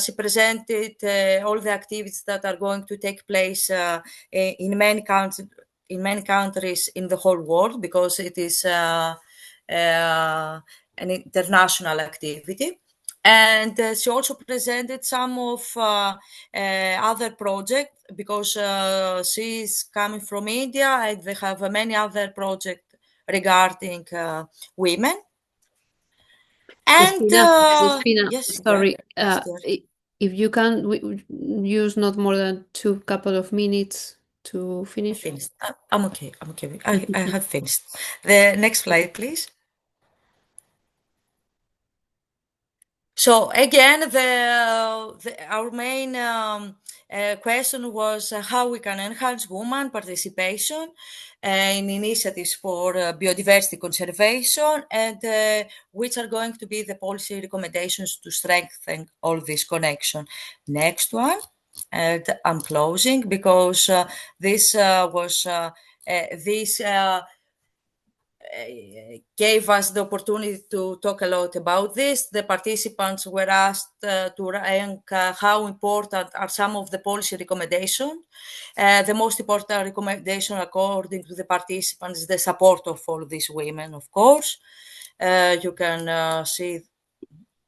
Speaker 3: she presented all the activities that are going to take place in many countries in the whole world, because it is an international activity. And she also presented some of other projects, because she's coming from India and they have many other projects regarding women. And
Speaker 1: Despina,
Speaker 3: yes,
Speaker 1: sorry,
Speaker 3: yes, dear.
Speaker 1: if you can use not more than couple of minutes to finish.
Speaker 3: Finished. I'm okay. I'm okay. I have finished. The next slide, please. So again, our main question was how we can enhance women participation in initiatives for biodiversity conservation, and which are going to be the policy recommendations to strengthen all this connection. Next one, and I'm closing, because this was this gave us the opportunity to talk a lot about this. The participants were asked to rank how important are some of the policy recommendations. The most important recommendation, according to the participants, is the support of all these women, of course. You can see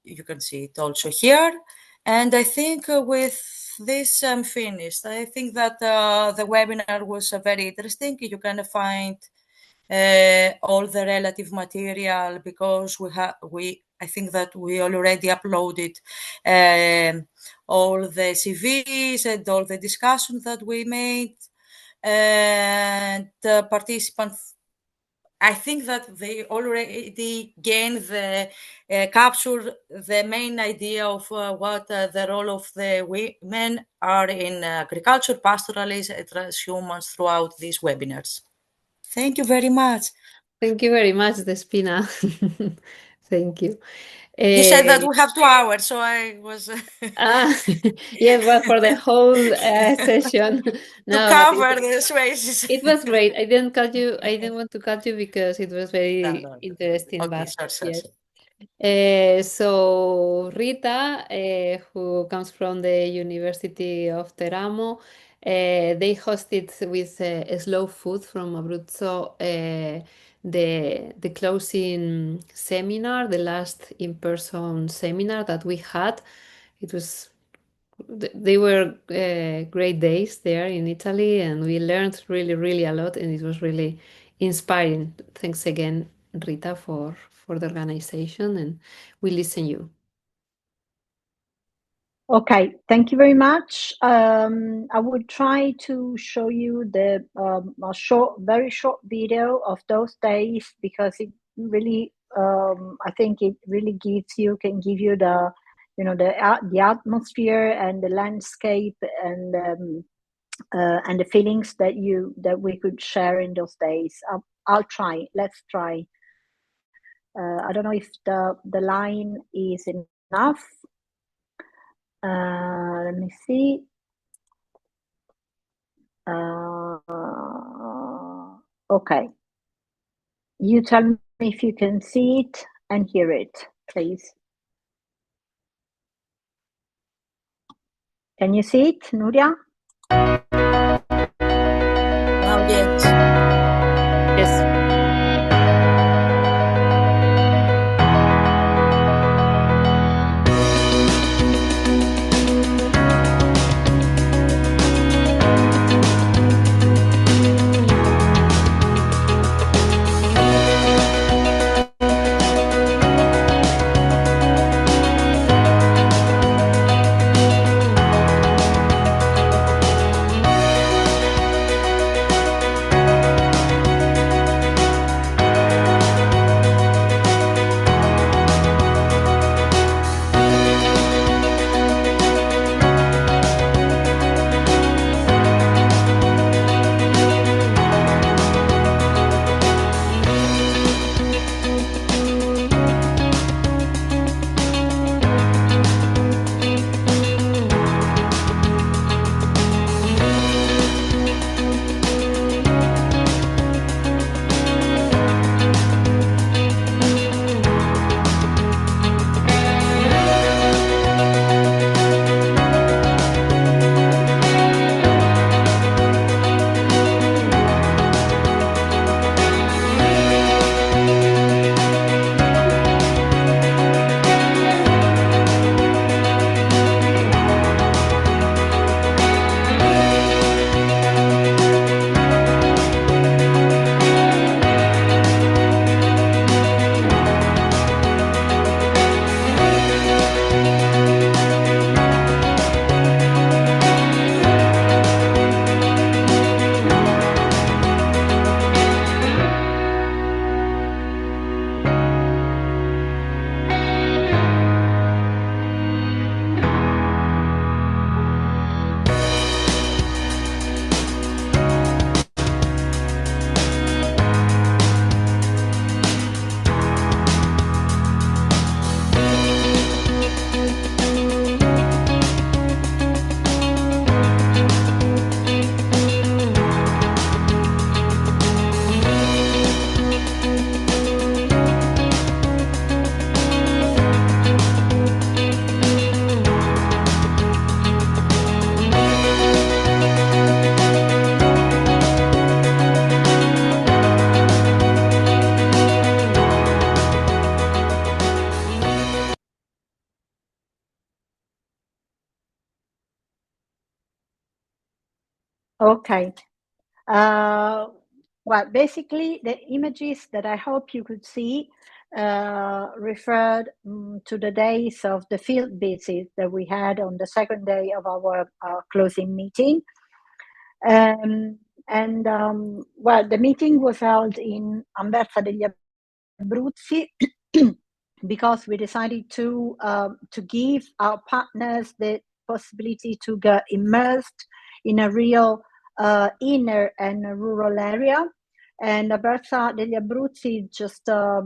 Speaker 3: it also here. And I think with this I'm finished. I think that the webinar was very interesting. You can find all the relative material, because I think that we already uploaded all the CVs and all the discussions that we made, and the participants, I think that they already gained capture the main idea of what the role of the women are in agriculture, pastoralism, and transhumance throughout these webinars. Thank you very much.
Speaker 1: Thank you very much, Despina. Thank you.
Speaker 3: You said that we have 2 hours, so I was
Speaker 1: yes, well, for the whole session.
Speaker 3: to
Speaker 1: No,
Speaker 3: cover the spaces.
Speaker 1: it was great. I didn't cut you. I didn't want to cut you because it was very
Speaker 3: No.
Speaker 1: interesting.
Speaker 3: Okay,
Speaker 1: But
Speaker 3: sure.
Speaker 1: yes. So Rita, who comes from the University of Teramo, they hosted with Slow Food from Abruzzo the closing seminar, the last in-person seminar that we had. It was they were great days there in Italy, and we learned really a lot, and it was really inspiring. Thanks again, Rita, for the organization, and we listen you.
Speaker 6: Okay, thank you very much. I will try to show you the very short video of those days, because it really, I think it really can give you the, the atmosphere and the landscape and the feelings that we could share in those days. I'll try. Let's try. I don't know if the line is enough. Let me see. Okay. You tell me if you can see it and hear it, please. Can you see it, Nuria?
Speaker 3: Now, yes.
Speaker 1: Yes.
Speaker 6: Okay. Well, basically, the images that I hope you could see referred to the days of the field visit that we had on the second day of our closing meeting. Well, the meeting was held in Anversa degli Abruzzi because we decided to give our partners the possibility to get immersed in a real inner and rural area. And Anversa degli Abruzzi is just a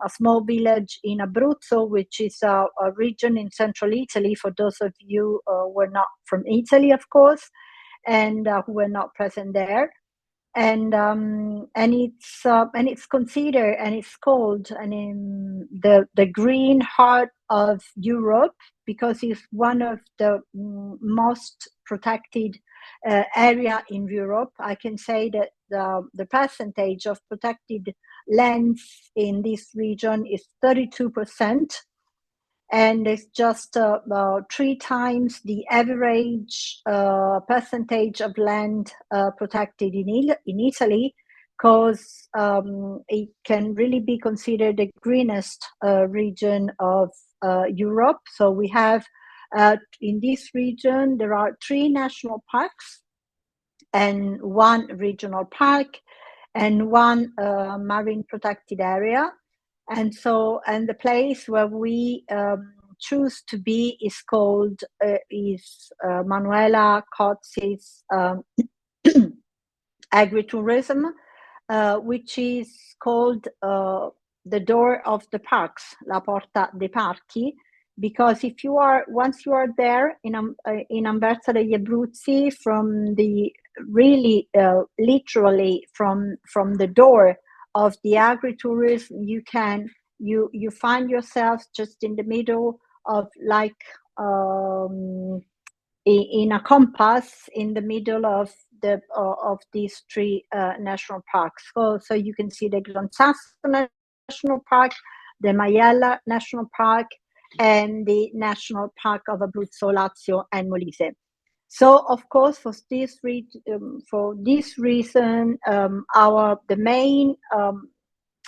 Speaker 6: small village in Abruzzo, which is a region in central Italy, for those of you who are not from Italy, of course, and who were not present there. And it's considered, and it's called the green heart of Europe, because it's one of the most protected area in Europe. I can say that the percentage of protected lands in this region is 32%, and it's just 3 times the average percentage of land protected in Italy, because it can really be considered the greenest region of Europe. So we have in this region there are 3 national parks and 1 regional park and 1 marine protected area. And the place where we choose to be is called Manuela Cozzi's agritourism, which is called the door of the parks, la porta dei parchi, because once you are there in Anversa degli Abruzzi, from the really literally from the door of the agritourism, you find yourself just in the middle of like in a compass in the middle of these 3 national parks. So you can see the Gran Sasso National Park, the Maiella National Park, and the National Park of Abruzzo, Lazio, and Molise. So, of course, for this reason, the main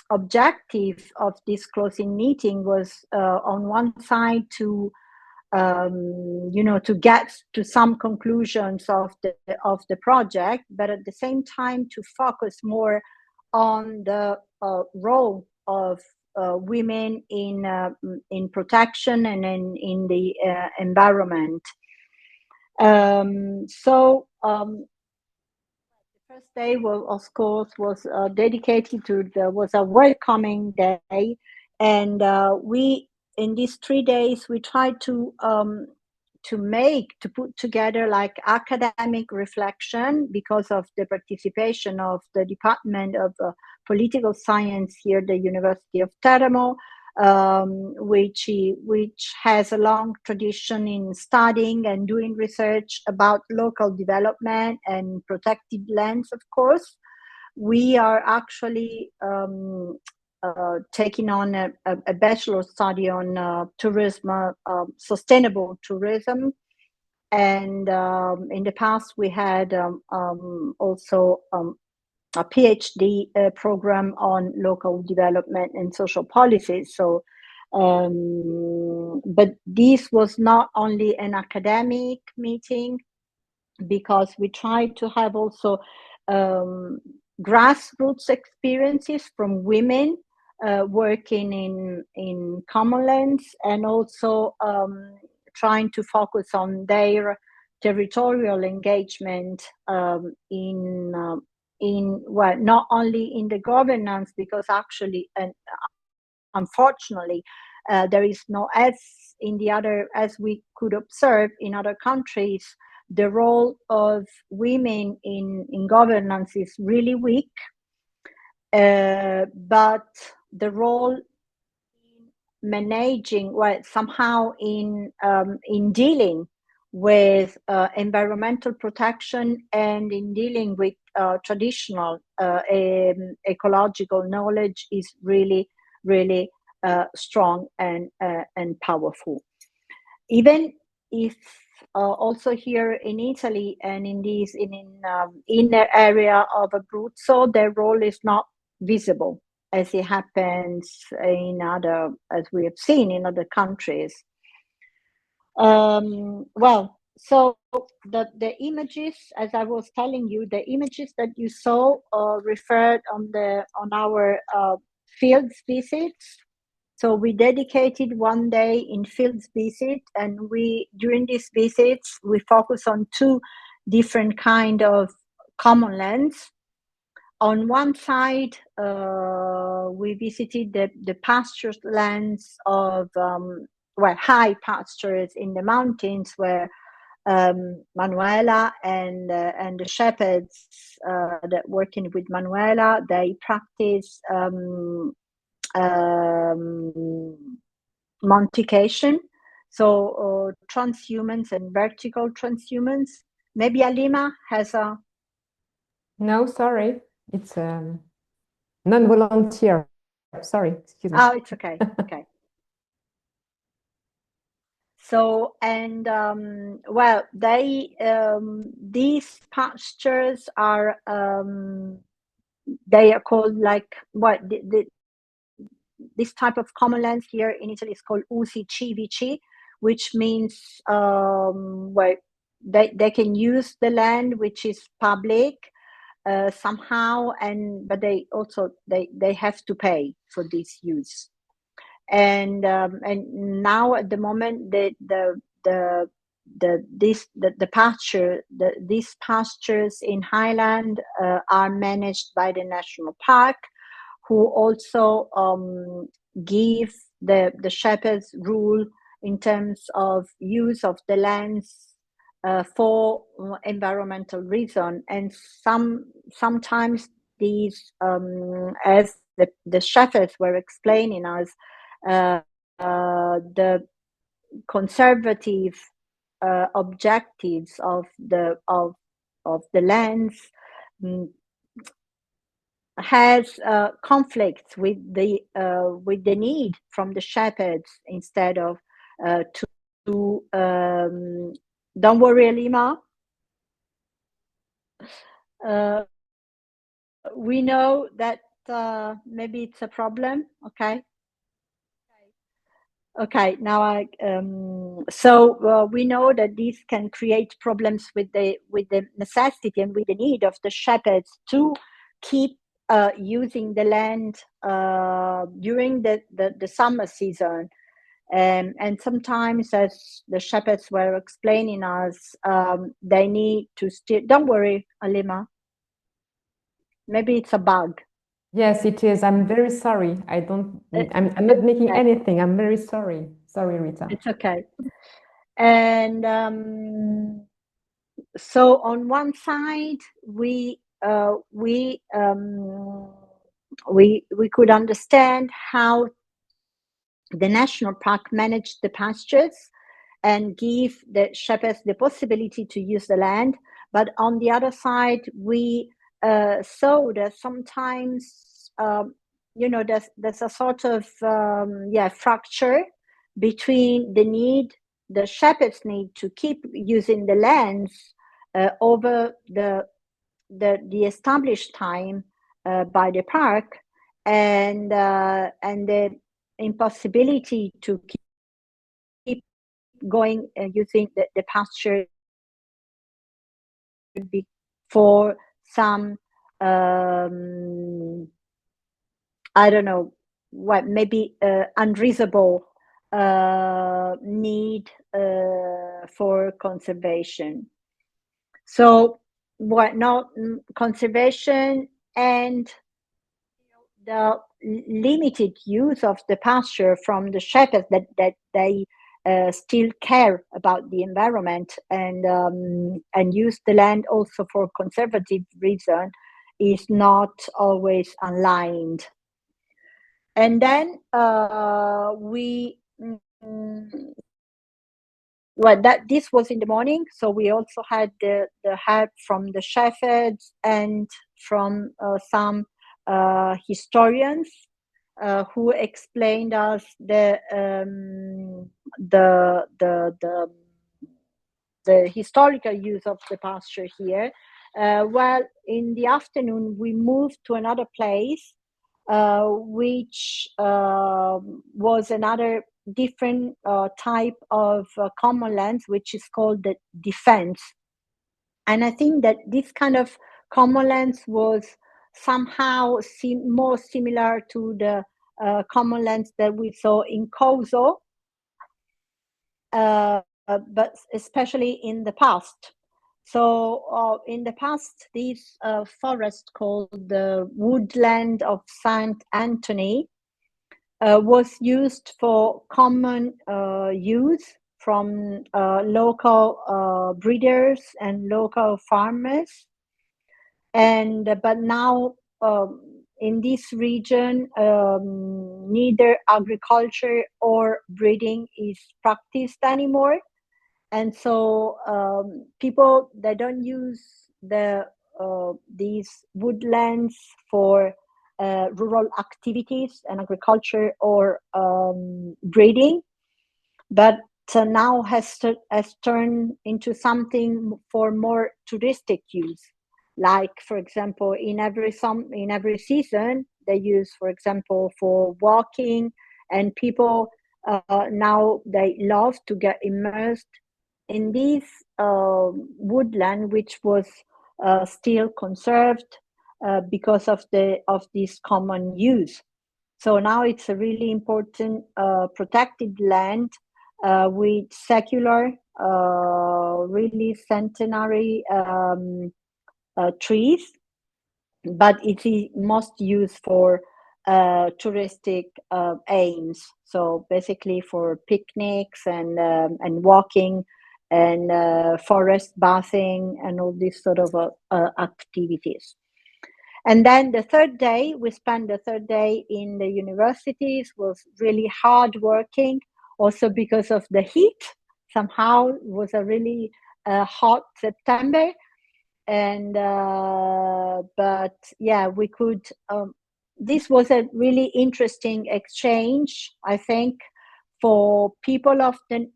Speaker 6: objective of this closing meeting was, on one side, to get to some conclusions of the project, but at the same time to focus more on the role of women in protection and in the environment. The first day was dedicated was a welcoming day, and we in these 3 days we tried to put together like academic reflection, because of the participation of the Department of Political Science here at the University of Teramo, which has a long tradition in studying and doing research about local development and protected lands. Of course, we are actually taking on a bachelor study on tourism, sustainable tourism, and in the past we had also a PhD program on local development and social policies. So, but this was not only an academic meeting, because we tried to have also grassroots experiences from women working in Commonlands, and also trying to focus on their territorial engagement not only in the governance, because actually and unfortunately there is no, as we could observe in other countries, the role of women in governance is really weak, but the role in managing, somehow in dealing with environmental protection and in dealing with traditional ecological knowledge is really, really strong and powerful. Even if also here in Italy and in the area of Abruzzo, their role is not visible, as it happens as we have seen in other countries. So the images, as I was telling you, the images that you saw referred on our field visits. So we dedicated 1 day in field visit, and during these visits we focus on 2 different kind of commonlands. On one side, we visited the pasture lands of high pastures in the mountains, where Manuela and the shepherds that working with Manuela, they practice montication, so transhumance and vertical transhumance. Maybe Alima has a...
Speaker 8: No, sorry, it's non-volunteer. Sorry, excuse me.
Speaker 6: Oh, it's okay. Okay. So, and well, these pastures are they are called like this type of common lands here in Italy is called usi civici, which means well, they can use the land which is public somehow, but they also they have to pay for this use. And now at the moment these pastures in Highland are managed by the national park, who also give the shepherds rule in terms of use of the lands for environmental reason. And sometimes these, as the shepherds were explaining us, the conservative objectives of the lands has conflicts with the need from the shepherds, instead of to don't worry, Alima. We know that maybe it's a problem. Okay, now so we know that this can create problems with the necessity and with the need of the shepherds to keep using the land during the summer season. And sometimes, as the shepherds were explaining us, they need to still. Don't worry, Alima. Maybe it's a bug.
Speaker 8: Yes, it is. I'm very sorry. I'm not making anything. I'm very sorry. Sorry, Rita.
Speaker 6: It's okay. And so on one side, we could understand how the national park managed the pastures and give the shepherds the possibility to use the land. But on the other side, we saw that sometimes, there's a sort of fracture between the shepherds need to keep using the lands over the established time by the park, and the impossibility to keep going using the pasture for some I don't know what, maybe unreasonable need for conservation. So conservation and the limited use of the pasture from the shepherds, that they still care about the environment and use the land also for conservative reason, is not always aligned. And then this was in the morning, so we also had the help from the shepherds and from some historians who explained us the historical use of the pasture here. Well, in the afternoon we moved to another place, which was another different type of common lands, which is called the defense. And I think that this kind of common lands was somehow more similar to the common lands that we saw in Koso, but especially in the past. So in the past, this forest called the woodland of Saint Anthony was used for common use from local breeders and local farmers. But now in this region, neither agriculture or breeding is practiced anymore. And so people, they don't use these woodlands for rural activities and agriculture or breeding, but now has turned into something for more touristic use. Like, for example, in every season, they use, for example, for walking, and people now they love to get immersed in this woodland, which was still conserved because of this common use. So now it's a really important protected land with secular, really centenary trees, but it is most used for touristic aims. So basically for picnics and walking and forest bathing and all these sort of activities. And then the third day, we spent the third day in the universities, was really hard working, also because of the heat. Somehow it was a really hot September. And but yeah, we could this was a really interesting exchange, I think, for people of the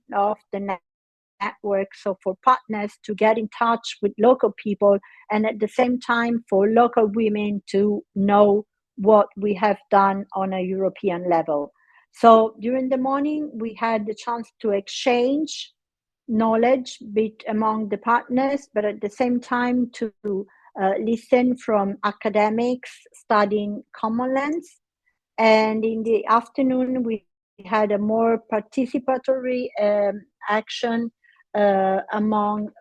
Speaker 6: network, so for partners to get in touch with local people, and at the same time for local women to know what we have done on a European level. So during the morning we had the chance to exchange knowledge among the partners, but at the same time to listen from academics studying Commonlands. And in the afternoon, we had a more participatory action among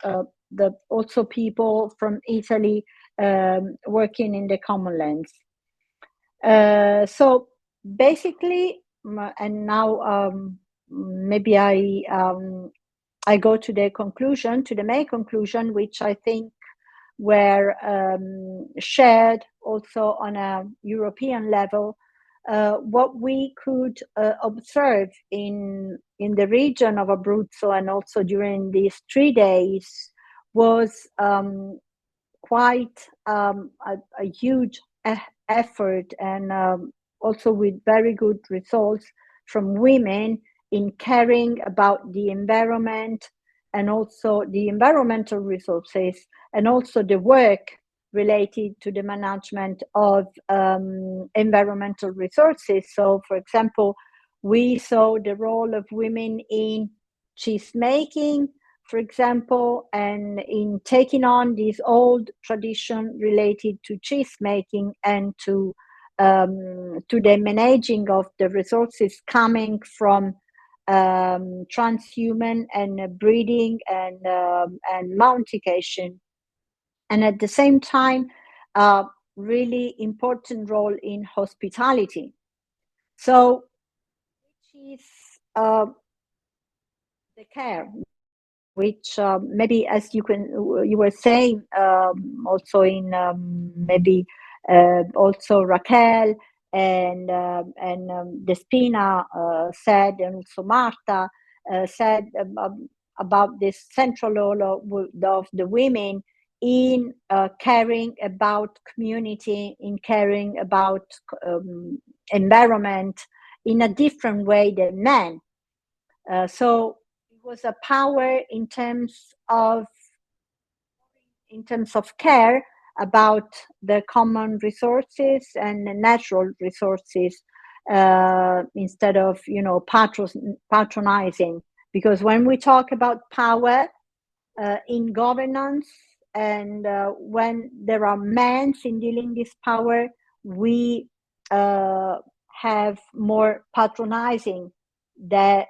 Speaker 6: the also people from Italy working in the Commonlands. So basically, and now maybe I go to the conclusion, to the main conclusion, which I think were shared also on a European level. What we could observe in the region of Abruzzo and also during these 3 days was quite a huge effort, and also with very good results from women in caring about the environment and also the environmental resources, and also the work related to the management of environmental resources. So, for example, we saw the role of women in cheese making, for example, and in taking on this old tradition related to cheese making and to the managing of the resources coming from transhuman and breeding and mountification. And at the same time, really important role in hospitality. So, which is the care, which maybe, as you were saying, also in maybe also Raquel and Despina said, and also Marta said about this central role of the women in caring about community, in caring about environment in a different way than men. So it was a power in terms of care about the common resources and the natural resources instead of patronizing. Because when we talk about power in governance, and when there are men in dealing this power, we have more patronizing that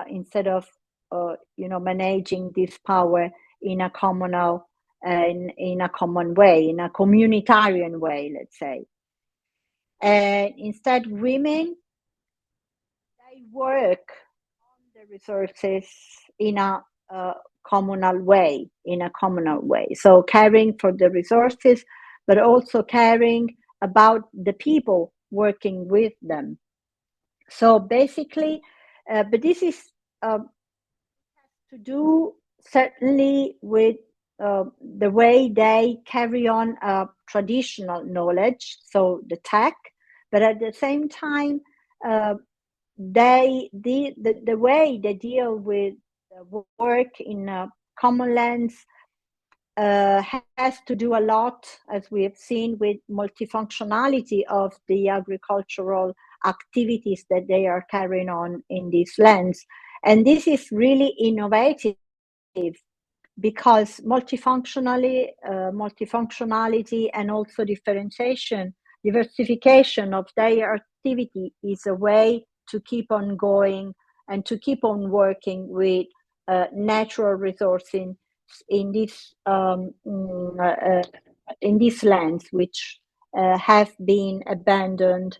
Speaker 6: instead of managing this power in a communal in a common way, in a communitarian way, let's say. And instead, women, they work on the resources in a communal way, So caring for the resources, but also caring about the people working with them. So basically, but this is to do certainly with the way they carry on traditional knowledge, so the tech, but at the same time, the way they deal with work in common lands has to do a lot, as we have seen, with multifunctionality of the agricultural activities that they are carrying on in these lands. And this is really innovative because multifunctionality and also diversification of their activity is a way to keep on going and to keep on working with natural resources in these lands which have been abandoned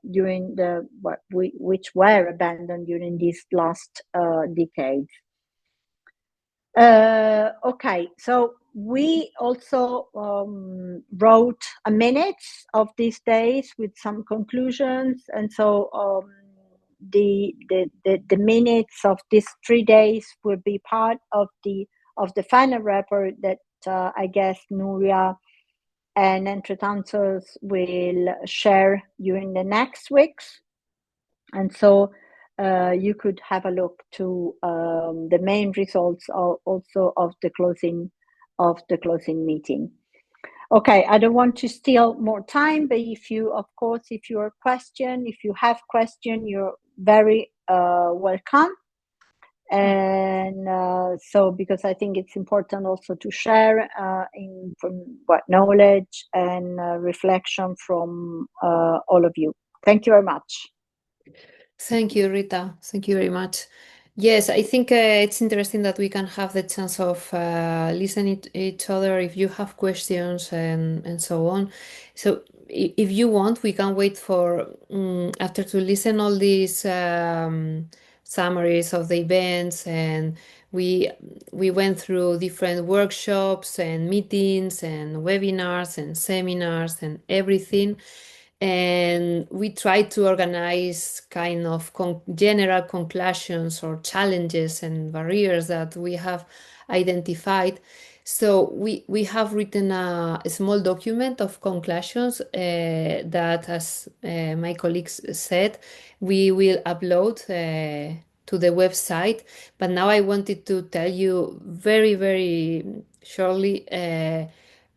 Speaker 6: which were abandoned during these last decades. Okay, so we also wrote a minutes of these days with some conclusions, and so the minutes of these 3 days will be part of the final report that I guess Nuria and Entretantos will share during the next weeks, and so you could have a look to the main results also of the closing meeting. Okay, I don't want to steal more time, but if you have question, you're very welcome. And so, because I think it's important also to share knowledge and reflection from all of you. Thank you very much.
Speaker 1: Thank you, Rita. Thank you very much. Yes, I think it's interesting that we can have the chance of listening to each other if you have questions and so on. So if you want, we can wait for after to listen all these summaries of the events, and we went through different workshops and meetings and webinars and seminars and everything. And we try to organize kind of general conclusions or challenges and barriers that we have identified. So we have written a small document of conclusions that, as my colleagues said, we will upload to the website. But now I wanted to tell you very, very shortly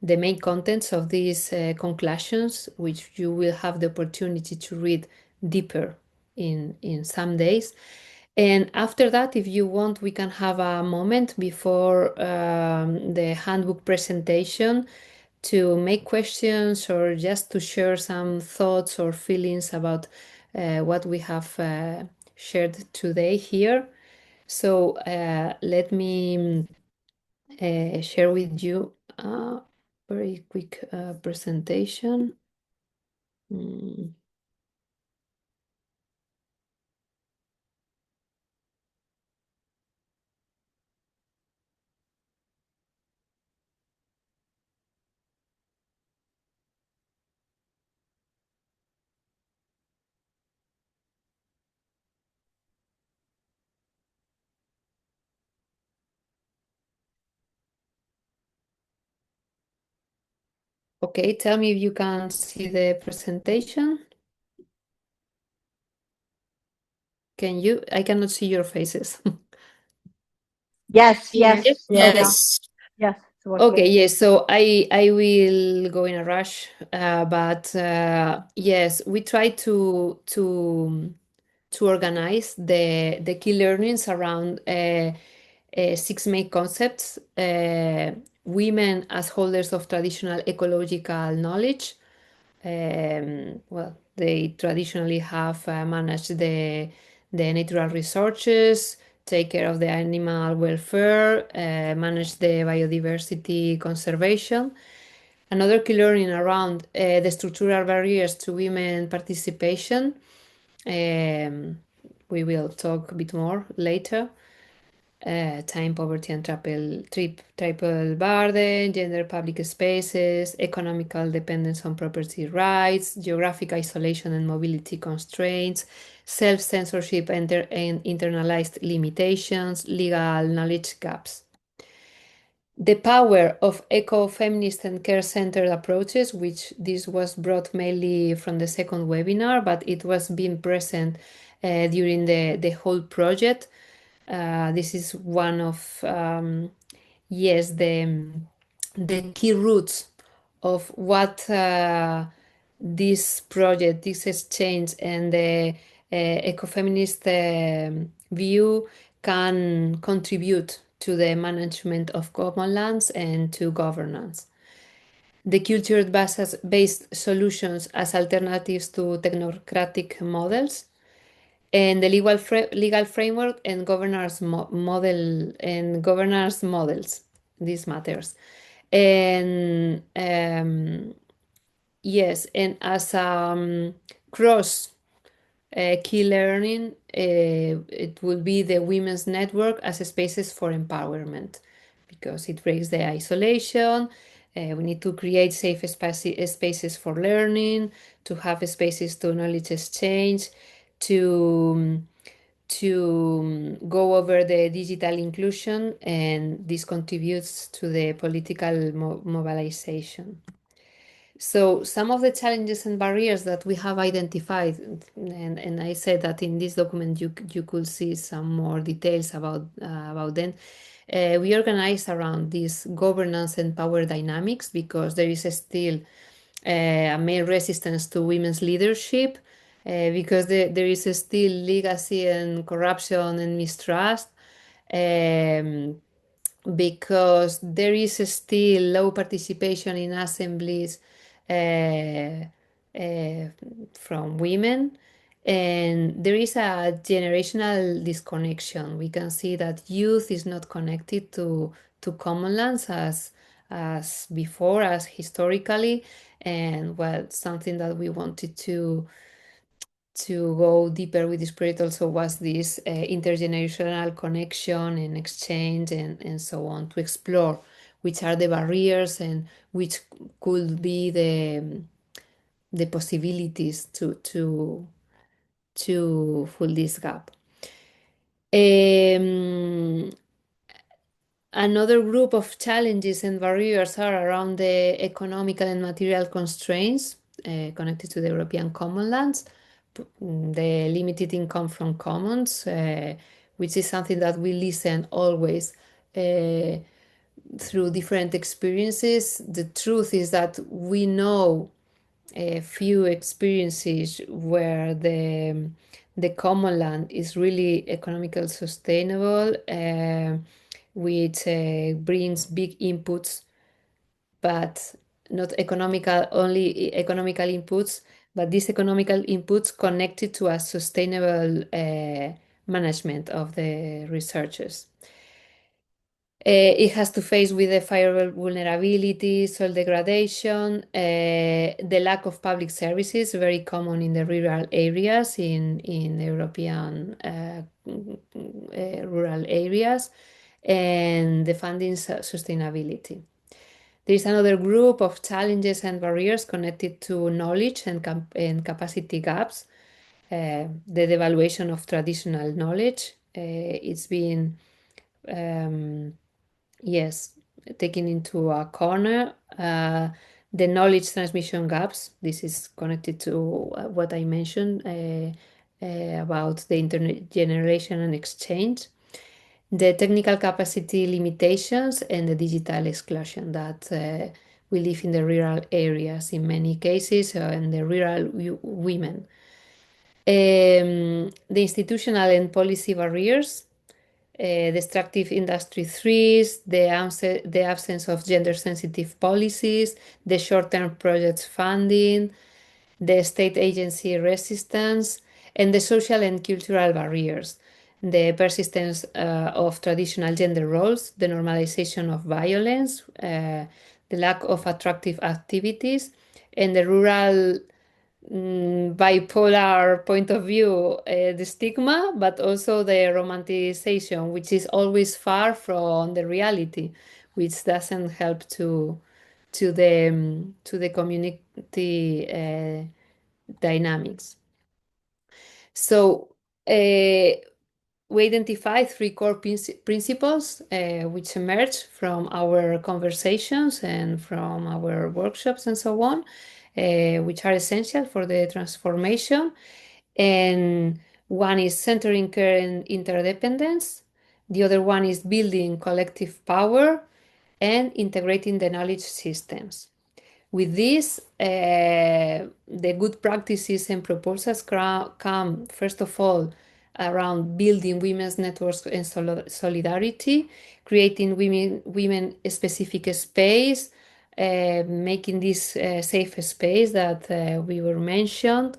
Speaker 1: the main contents of these conclusions, which you will have the opportunity to read deeper in some days. And after that, if you want, we can have a moment before the handbook presentation to make questions or just to share some thoughts or feelings about what we have shared today here. So let me share with you very quick presentation. Okay, tell me if you can see the presentation. Can you? I cannot see your faces.
Speaker 6: Yes.
Speaker 3: Yes.
Speaker 6: Yes.
Speaker 1: Okay, yes. So I will go in a rush, but yes, we try to organize the key learnings around 6 main concepts: women as holders of traditional ecological knowledge. Well, they traditionally have managed the natural resources, take care of the animal welfare, manage the biodiversity conservation. Another key learning around the structural barriers to women participation. We will talk a bit more later. Time, poverty, and triple burden, gender, public spaces, economical dependence on property rights, geographic isolation and mobility constraints, self-censorship and internalized limitations, legal knowledge gaps. The power of eco-feminist and care-centered approaches, which this was brought mainly from the second webinar, but it was being present during the whole project. This is one of, yes, the key roots of what this project, this exchange, and the ecofeminist view can contribute to the management of common lands and to governance. The culture-based solutions as alternatives to technocratic models, and the legal framework and governance models. This matters. And yes, and as cross key learning, it will be the women's network as spaces for empowerment, because it breaks the isolation. We need to create safe spaces for learning, to have spaces to knowledge exchange, to go over the digital inclusion, and this contributes to the political mobilization. So some of the challenges and barriers that we have identified, and I said that in this document you could see some more details about them. We organize around this governance and power dynamics, because there is still a main resistance to women's leadership, because there is still legacy and corruption and mistrust. Because there is still low participation in assemblies uh, uh, from women, and there is a generational disconnection. We can see that youth is not connected to common lands as before, as historically, and well, something that we wanted to go deeper with this project also was this intergenerational connection and exchange and so on, to explore which are the barriers and which could be the possibilities to fill this gap. Another group of challenges and barriers are around the economical and material constraints connected to the European common lands, the limited income from commons, which is something that we listen always through different experiences. The truth is that we know a few experiences where the common land is really economically sustainable, which brings big inputs, but not only economical inputs, but these economical inputs connected to a sustainable management of the researchers. It has to face with the fire vulnerability, soil degradation, the lack of public services, very common in the rural areas, in European rural areas, and the funding sustainability. There is another group of challenges and barriers connected to knowledge and capacity gaps. The devaluation of traditional knowledge. It's been yes, taken into a corner. The knowledge transmission gaps, this is connected to what I mentioned about the intergenerational and exchange. The technical capacity limitations and the digital exclusion that we live in the rural areas in many cases, and the rural women. The institutional and policy barriers, the extractive industry threats, the absence of gender-sensitive policies, the short-term projects funding, the state agency resistance, and the social and cultural barriers, the persistence of traditional gender roles, the normalization of violence, the lack of attractive activities, and the rural bipolar point of view, the stigma, but also the romanticization, which is always far from the reality, which doesn't help to the community dynamics. So we identified three core principles which emerge from our conversations and from our workshops and so on, which are essential for the transformation. And one is centering care and interdependence. The other one is building collective power and integrating the knowledge systems. With this, the good practices and proposals come, first of all, around building women's networks and solidarity, creating women specific space, making this safe space that we were mentioned.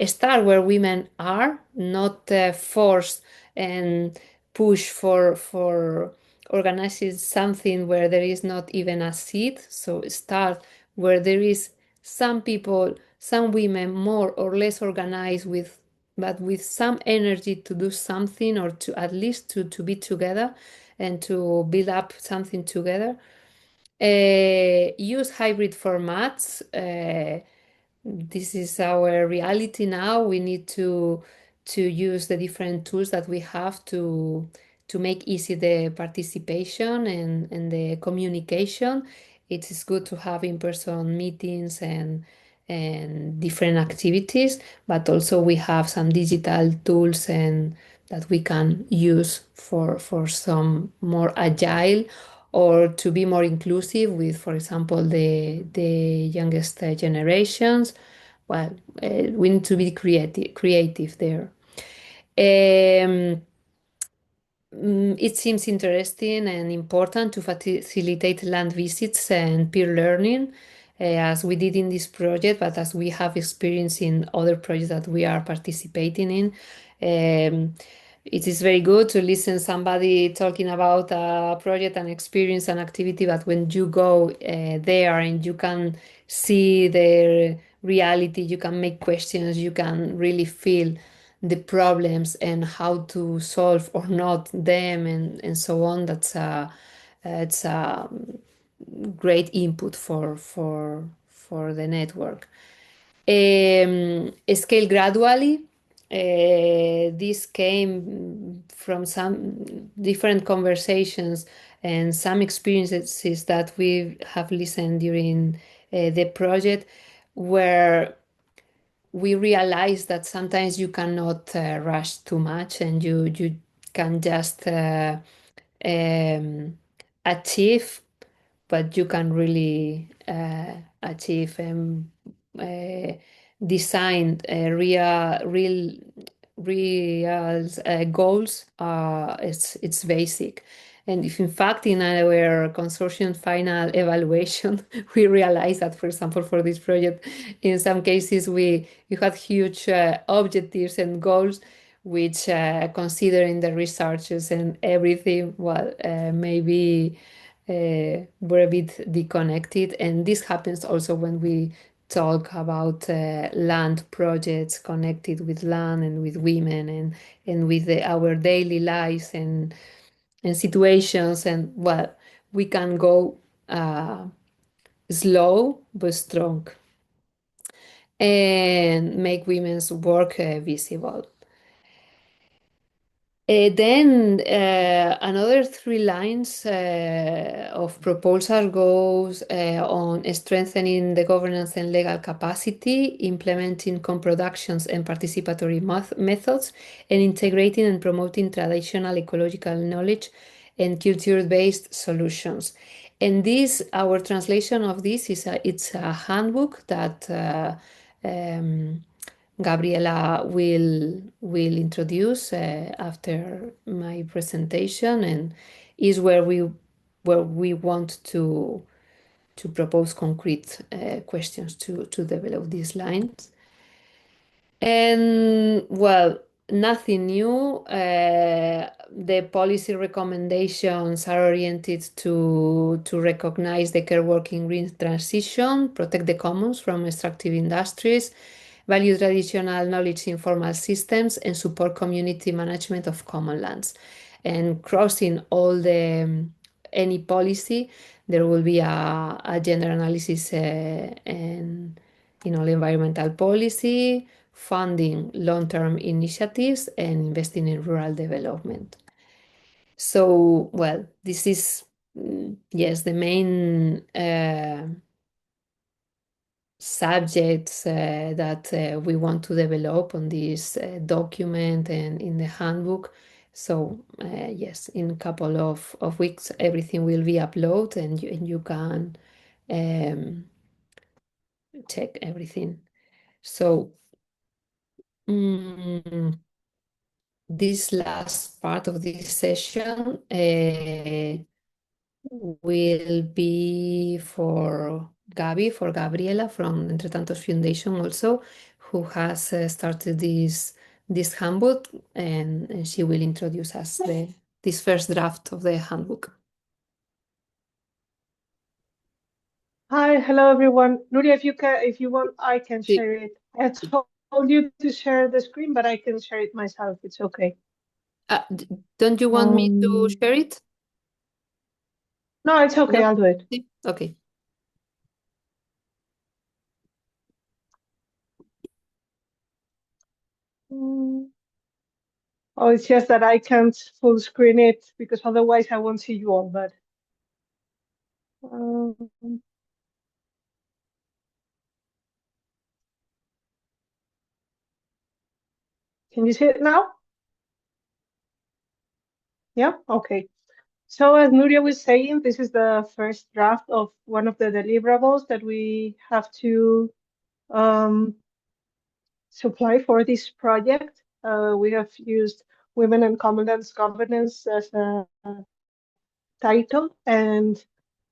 Speaker 1: Start where women are, not force and push for organizing something where there is not even a seat. So start where there is some people, some women more or less organized but with some energy to do something or to at least to be together and to build up something together. Use hybrid formats. This is our reality now. We need to use the different tools that we have to make easy the participation and the communication. It is good to have in-person meetings and different activities, but also we have some digital tools and that we can use for some more agile or to be more inclusive with, for example, the youngest generations. Well, we need to be creative there. It seems interesting and important to facilitate land visits and peer learning, as we did in this project, but as we have experience in other projects that we are participating in. It is very good to listen somebody talking about a project and experience and activity, but when you go there and you can see their reality, you can make questions, you can really feel the problems and how to solve or not them and so on. It's a great input for the network. Scale gradually. This came from some different conversations and some experiences that we have listened during the project, where we realize that sometimes you cannot rush too much and you can just achieve, but you can really achieve and design real goals. It's basic. And if in fact in our consortium final evaluation, we realized that, for example, for this project, in some cases we had huge objectives and goals, which considering the researches and everything, well, maybe were a bit disconnected. And this happens also when we talk about land projects connected with land and with women and with our daily lives and situations. And well, we can go slow but strong and make women's work visible. Then another three lines of proposal goes on strengthening the governance and legal capacity, implementing co-productions and participatory methods, and integrating and promoting traditional ecological knowledge and culture-based solutions. And this, our translation of this it's a handbook that Gabriela will introduce after my presentation, and is where we want to propose concrete questions to develop these lines. And well, nothing new. The policy recommendations are oriented to recognize the care work in green transition, protect the commons from extractive industries, value traditional knowledge in formal systems, and support community management of common lands. And crossing all the any policy, there will be a gender analysis and in all environmental policy, funding long-term initiatives, and investing in rural development. So, well, this is, yes, the main subjects that we want to develop on this document and in the handbook. So yes, in a couple of weeks, everything will be uploaded and you can check everything. So this last part of this session will be for Gabriela from Entre Tantos Foundation also, who has started this handbook, and she will introduce us this first draft of the handbook.
Speaker 9: Hi, hello everyone. Nuria, if you want, I can share it. I told you to share the screen, but I can share it myself. It's okay.
Speaker 1: Don't you want me to share it?
Speaker 9: No, it's okay.
Speaker 1: No?
Speaker 9: I'll do it.
Speaker 1: Okay.
Speaker 9: Oh, it's just that I can't full screen it because otherwise I won't see you all. But can you see it now? Yeah. Okay. So as Nuria was saying, this is the first draft of one of the deliverables that we have to supply for this project. We have used Women and Commonlands Governance as a title, and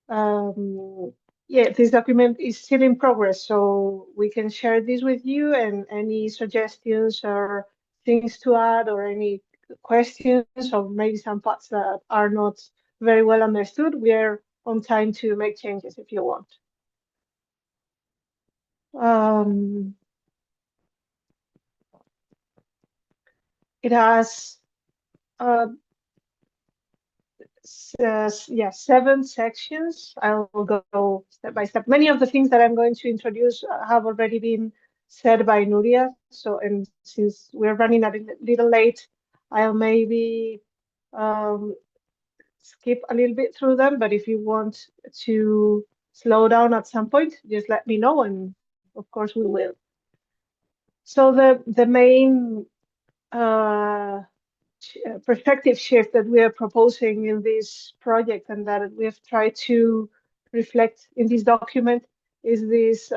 Speaker 9: yeah, this document is still in progress, so we can share this with you, and any suggestions or things to add or any questions or maybe some parts that are not very well understood, we are on time to make changes if you want. It has 7 sections. I will go step by step. Many of the things that I'm going to introduce have already been said by Nuria. So, and since we're running a little late, I'll maybe skip a little bit through them. But if you want to slow down at some point, just let me know, and of course we will. So the main perspective shift that we are proposing in this project and that we have tried to reflect in this document is this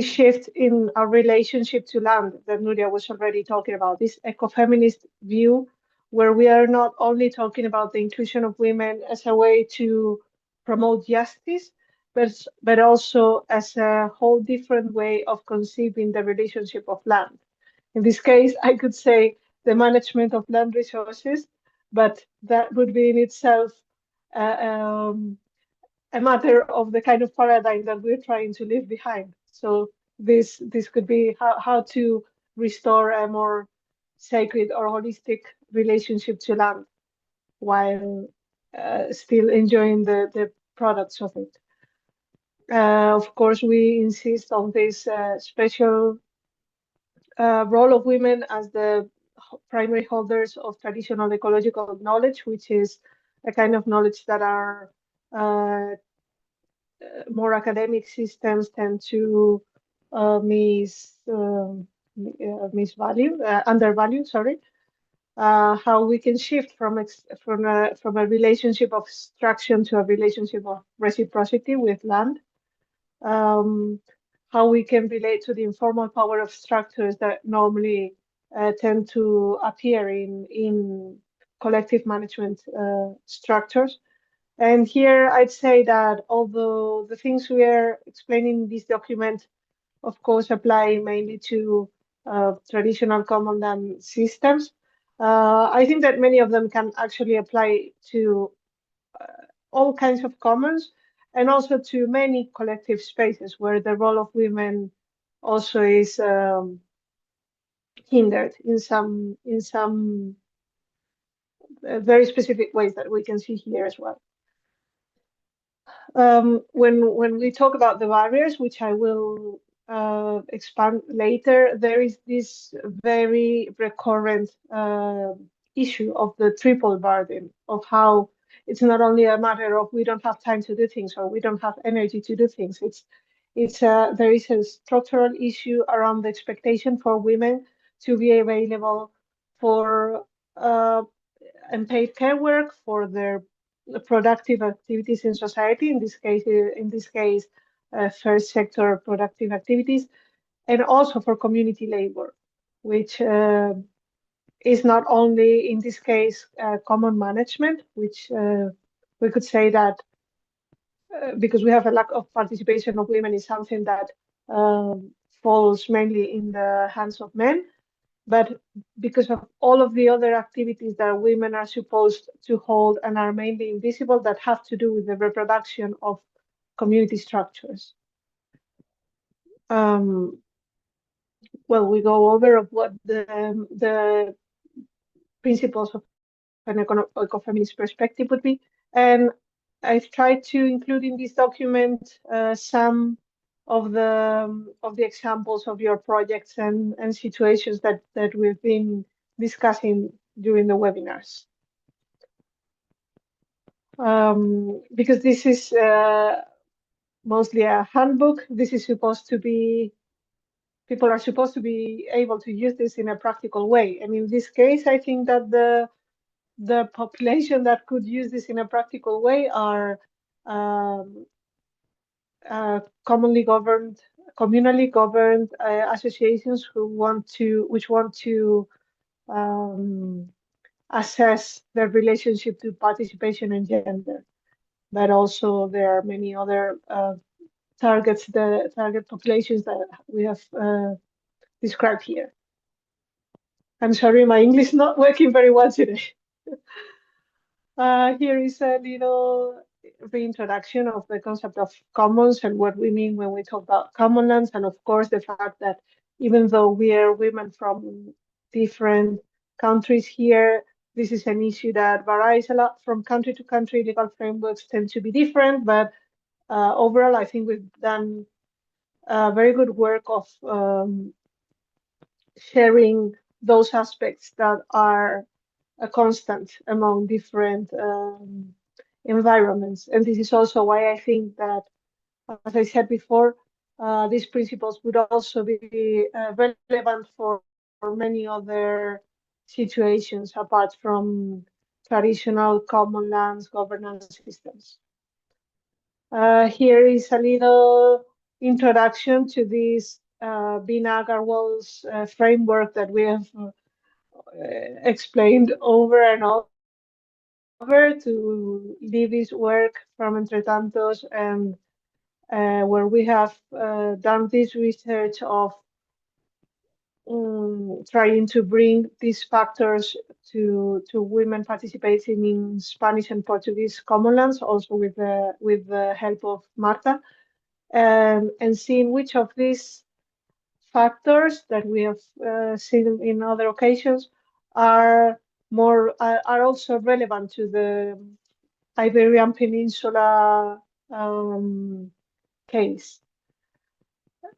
Speaker 9: shift in our relationship to land that Nuria was already talking about, this ecofeminist view where we are not only talking about the inclusion of women as a way to promote justice, but also as a whole different way of conceiving the relationship of land. In this case, I could say the management of land resources, but that would be in itself a matter of the kind of paradigm that we're trying to leave behind. So this could be how to restore a more sacred or holistic relationship to land while still enjoying the products of it. Of course, we insist on this special role of women as the primary holders of traditional ecological knowledge, which is a kind of knowledge that our more academic systems tend to undervalue. Sorry. How we can shift from a relationship of extraction to a relationship of reciprocity with land. How we can relate to the informal power of structures that normally tend to appear in collective management structures. And here I'd say that although the things we are explaining in this document, of course, apply mainly to traditional common land systems, I think that many of them can actually apply to all kinds of commons, and also to many collective spaces where the role of women also is hindered in some very specific ways that we can see here as well. When we talk about the barriers, which I will expand later, there is this very recurrent issue of the triple burden of how it's not only a matter of we don't have time to do things or we don't have energy to do things. There is a structural issue around the expectation for women to be available for unpaid care work, for their productive activities in society. In this case, first sector productive activities, and also for community labor, which is not only in this case common management, which we could say that because we have a lack of participation of women is something that falls mainly in the hands of men, but because of all of the other activities that women are supposed to hold and are mainly invisible that have to do with the reproduction of community structures. Well, we go over of what the principles of an ecofeminist perspective would be, and I've tried to include in this document some of the examples of your projects and situations that we've been discussing during the webinars. Because this is mostly a handbook, this is supposed to be, people are supposed to be able to use this in a practical way. And in this case, I think that the population that could use this in a practical way are communally governed associations which want to assess their relationship to participation and gender. But also there are many other target populations that we have described here. I'm sorry, my English is not working very well today. Here is a little reintroduction of the concept of commons and what we mean when we talk about commonlands, and of course the fact that even though we are women from different countries here, this is an issue that varies a lot from country to country. Legal frameworks tend to be different, but overall I think we've done very good work of sharing those aspects that are a constant among different environments. And this is also why I think that, as I said before, these principles would also be relevant for many other situations apart from traditional common lands governance systems. Here is a little introduction to this Bina Agarwal's framework that we have explained over and over to Livy's work from Entre Tantos, and where we have done this research of trying to bring these factors to women participating in Spanish and Portuguese commonlands, also with the help of Marta, and seeing which of these factors that we have seen in other occasions are also relevant to the Iberian Peninsula case.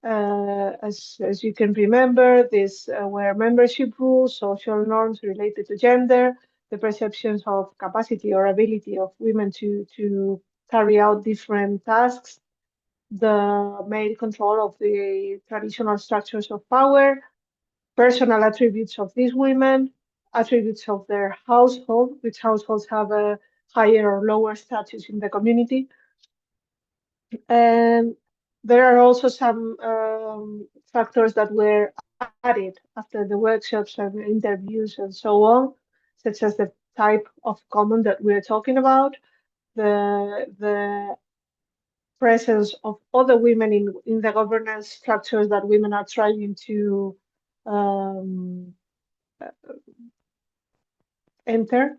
Speaker 9: As you can remember, these were membership rules, social norms related to gender, the perceptions of capacity or ability of women to carry out different tasks, the male control of the traditional structures of power, personal attributes of these women, attributes of their household, which households have a higher or lower status in the community. And there are also some factors that were added after the workshops and interviews and so on, such as the type of common that we're talking about, the presence of other women in the governance structures that women are trying to enter,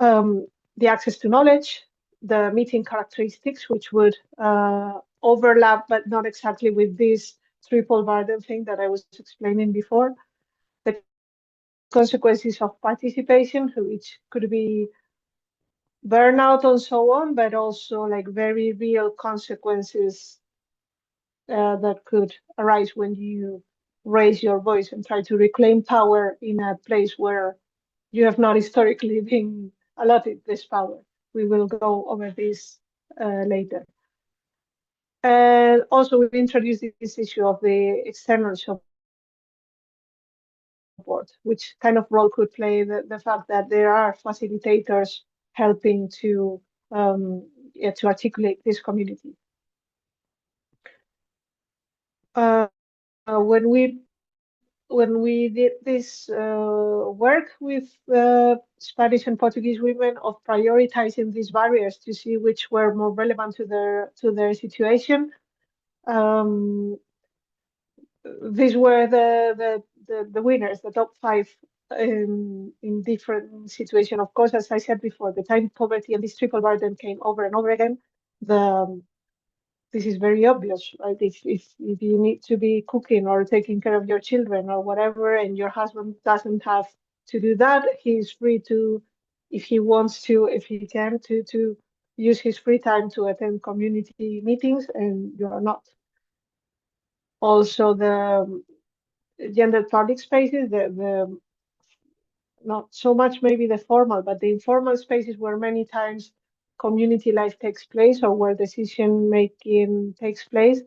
Speaker 9: the access to knowledge, the meeting characteristics, which would overlap, but not exactly with this triple burden thing that I was explaining before, the consequences of participation, which could be burnout and so on, but also like very real consequences that could arise when you raise your voice and try to reclaim power in a place where you have not historically been allotted this power. We will go over this later. And also we introduced this issue of the external support, which kind of role could play the fact that there are facilitators helping to articulate this community. When we did this work with Spanish and Portuguese women of prioritizing these barriers to see which were more relevant to their situation, these were the winners, the top 5 in different situations. Of course, as I said before, the time poverty and this triple burden came over and over again. This is very obvious, right? If you need to be cooking or taking care of your children or whatever, and your husband doesn't have to do that, he's free to, if he wants to, if he can, to use his free time to attend community meetings, and you are not. Also, the gendered public spaces, the not so much maybe the formal, but the informal spaces where many times community life takes place or where decision making takes place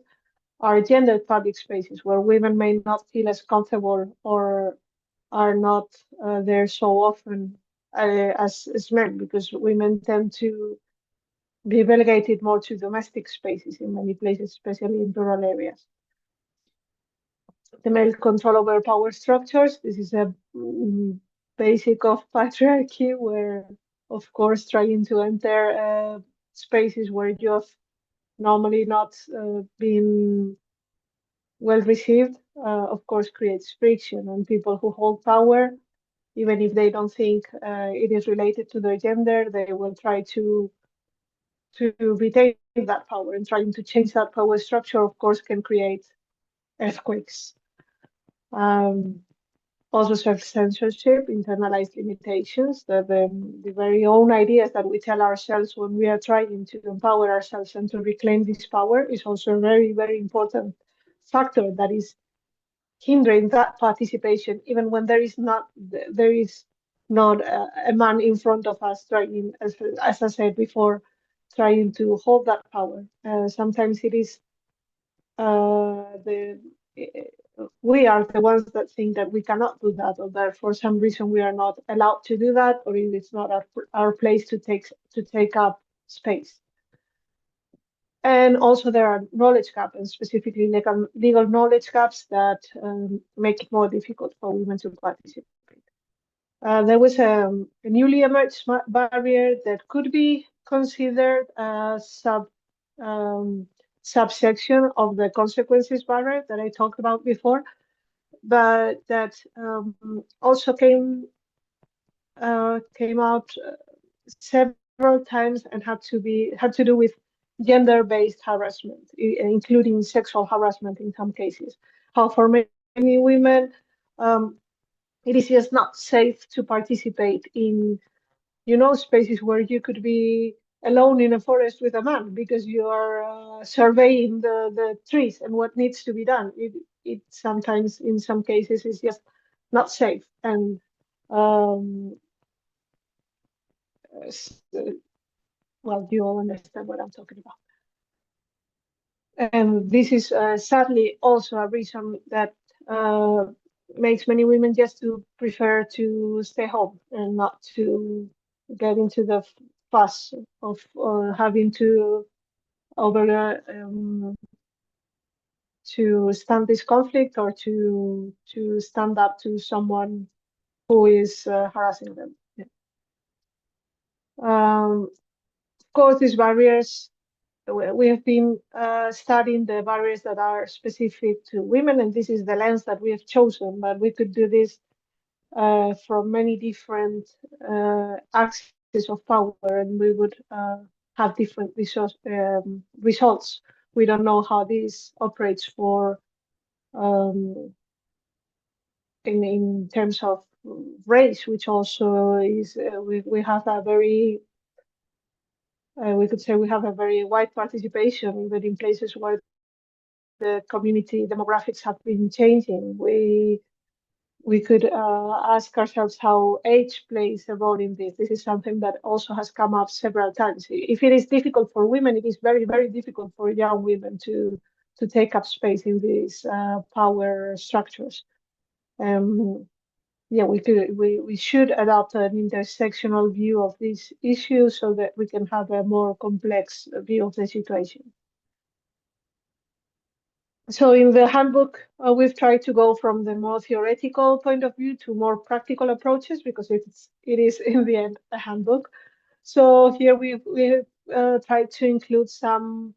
Speaker 9: are gendered public spaces where women may not feel as comfortable or are not there so often as men, because women tend to be relegated more to domestic spaces in many places, especially in rural areas. The male control over power structures. This is a basic of patriarchy, where, of course, trying to enter spaces where you have normally not been well received, of course, creates friction. And people who hold power, even if they don't think it is related to their gender, they will try to retain that power. And trying to change that power structure, of course, can create earthquakes. Also self-censorship, internalized limitations, the very own ideas that we tell ourselves when we are trying to empower ourselves and to reclaim this power is also a very, very important factor that is hindering that participation, even when there is not a man in front of us trying, as I said before, trying to hold that power. Sometimes it is we are the ones that think that we cannot do that, or that for some reason we are not allowed to do that, or it's not our place to take up space. And also there are knowledge gaps, and specifically legal knowledge gaps that make it more difficult for women to participate. There was a newly emerged barrier that could be considered a subsection of the consequences barrier that I talked about before, but that also came out several times and had to do with gender-based harassment, including sexual harassment in some cases. How for many women, it is just not safe to participate in, spaces where you could be alone in a forest with a man because you are surveying the trees and what needs to be done. It sometimes, in some cases, is just not safe. And well, you all understand what I'm talking about. And this is sadly also a reason that makes many women just to prefer to stay home and not to get into the fuss of having to to stand this conflict or to stand up to someone who is harassing them. Yeah. Of course, these barriers, we have been studying the barriers that are specific to women, and this is the lens that we have chosen, but we could do this from many different axes of power, and we would have different results. We don't know how this operates for in terms of race, which also is we have a very we could say we have a very wide participation, even in places where the community demographics have been changing. We could ask ourselves how age plays a role in this. This is something that also has come up several times. If it is difficult for women, it is very, very difficult for young women to take up space in these power structures. Yeah, we should adopt an intersectional view of these issues so that we can have a more complex view of the situation. So in the handbook, we've tried to go from the more theoretical point of view to more practical approaches because it is in the end a handbook. So here we've tried to include some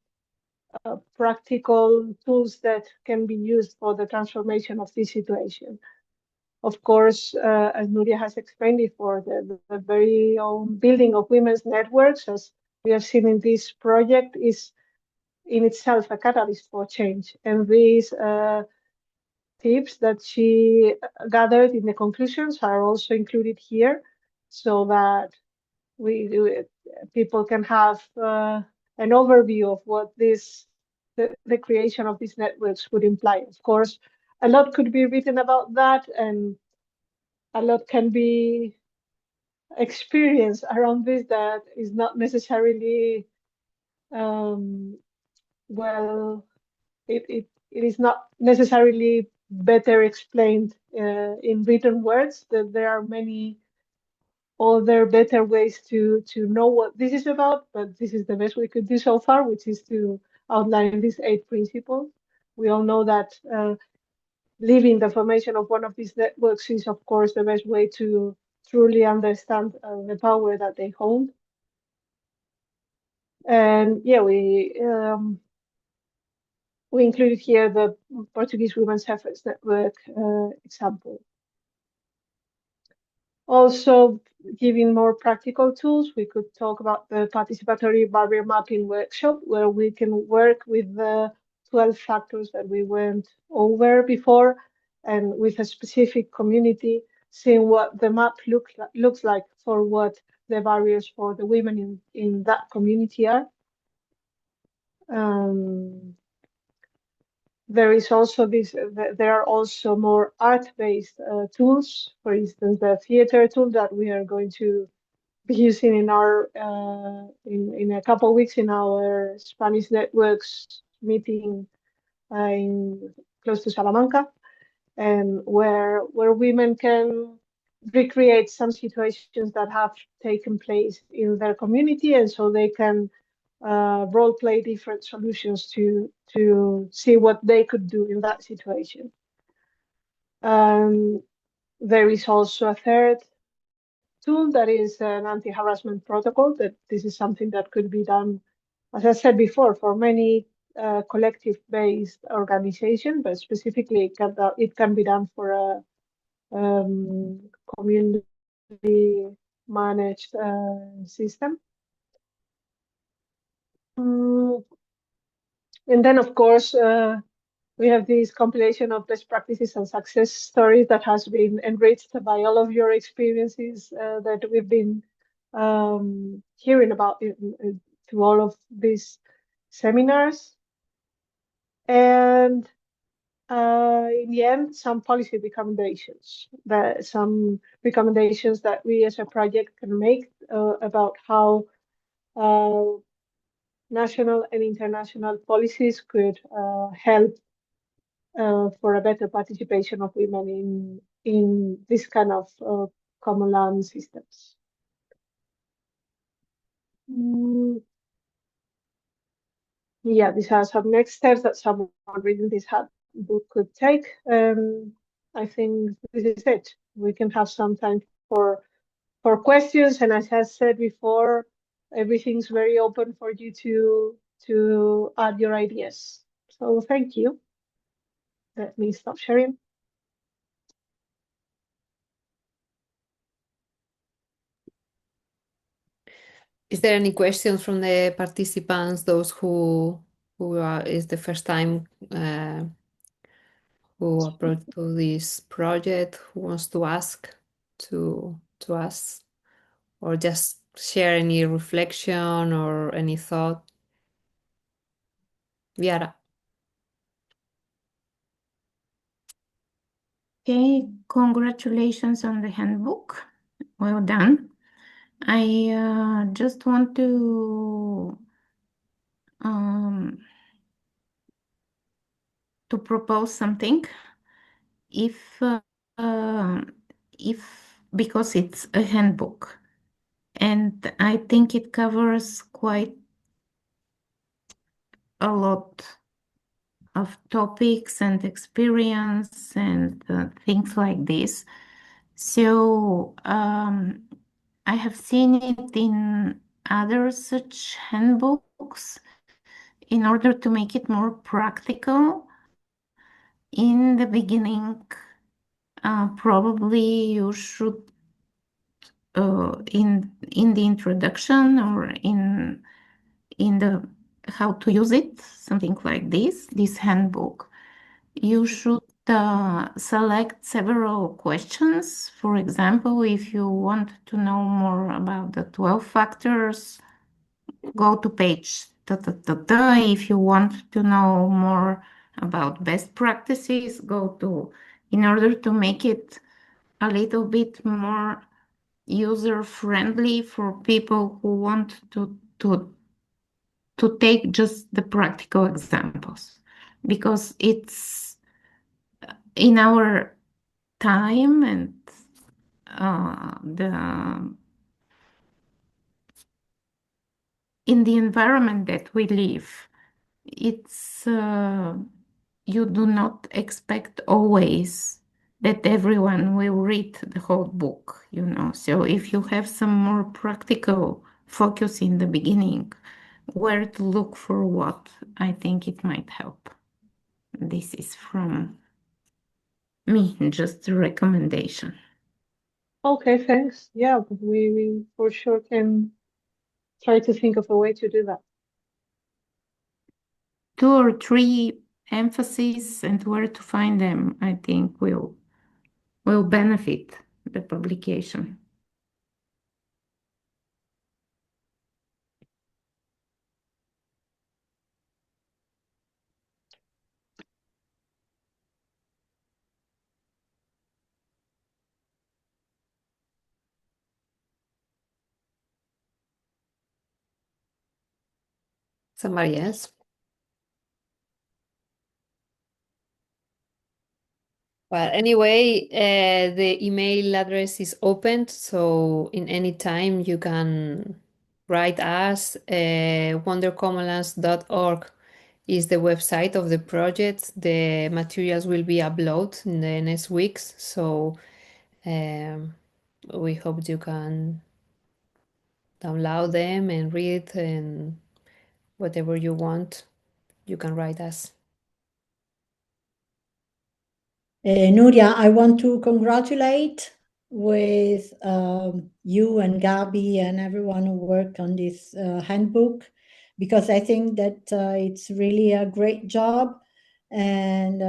Speaker 9: practical tools that can be used for the transformation of this situation. Of course, as Nuria has explained before, the very own building of women's networks, as we have seen in this project, is in itself a catalyst for change. And these tips that she gathered in the conclusions are also included here so that people can have an overview of what the creation of these networks would imply. Of course, a lot could be written about that, and a lot can be experienced around this that is not necessarily well, it is not necessarily better explained in written words. That there are many other better ways to know what this is about, but this is the best we could do so far, which is to outline these 8 principles. We all know that living the formation of one of these networks is, of course, the best way to truly understand the power that they hold. And yeah, we included here the Portuguese Women's Efforts Network example. Also, giving more practical tools, we could talk about the participatory barrier mapping workshop, where we can work with the 12 factors that we went over before, and with a specific community, seeing what the map looks like for what the barriers for the women in that community are. There is also there are also more art-based tools, for instance, the theater tool that we are going to be using in our in a couple of weeks in our Spanish networks meeting in close to Salamanca, and where women can recreate some situations that have taken place in their community, and so they can role play different solutions to see what they could do in that situation. There is also a third tool that is an anti-harassment protocol. That this is something that could be done, as I said before, for many collective-based organizations, but specifically it can be done for a community managed system. And then, of course, we have this compilation of best practices and success stories that has been enriched by all of your experiences that we've been hearing about through all of these seminars. And in the end, some policy recommendations, some recommendations that we as a project can make about how national and international policies could help for a better participation of women in this kind of common land systems. Yeah, these are some next steps that someone reading this handbook could take. I think this is it. We can have some time for questions, and as I said before, everything's very open for you to add your ideas. So thank you. Let me stop sharing.
Speaker 1: Is there any questions from the participants, those who is the first time who approached to this project, who wants to ask to us, or just share any reflection or any thought? Viara.
Speaker 7: Okay, congratulations on the handbook. Well done. I just want to propose something. If because it's a handbook, and I think it covers quite a lot of topics and experience and things like this. So I have seen it in other such handbooks in order to make it more practical. In the beginning, probably you should in the introduction or in the how to use it, something like this handbook, you should select several questions. For example, if you want to know more about the 12 factors, go to page da, da, da, da. If you want to know more about best practices, go to, in order to make it a little bit more user-friendly for people who want to take just the practical examples, because it's in our time and in the environment that we live, it's you do not expect always that everyone will read the whole book, you know. So if you have some more practical focus in the beginning, where to look for what, I think it might help. This is from me, just a recommendation.
Speaker 9: Okay, thanks. Yeah, but we for sure can try to think of a way to do that.
Speaker 7: 2 or 3 emphases and where to find them, I think will benefit the publication.
Speaker 1: Somebody else? Well, anyway, the email address is open, so in any time you can write us. Wondercommonlands.org is the website of the project. The materials will be uploaded in the next weeks, so we hope you can download them and read, and whatever you want, you can write us.
Speaker 6: Nuria, I want to congratulate with you and Gabi and everyone who worked on this handbook, because I think that it's really a great job and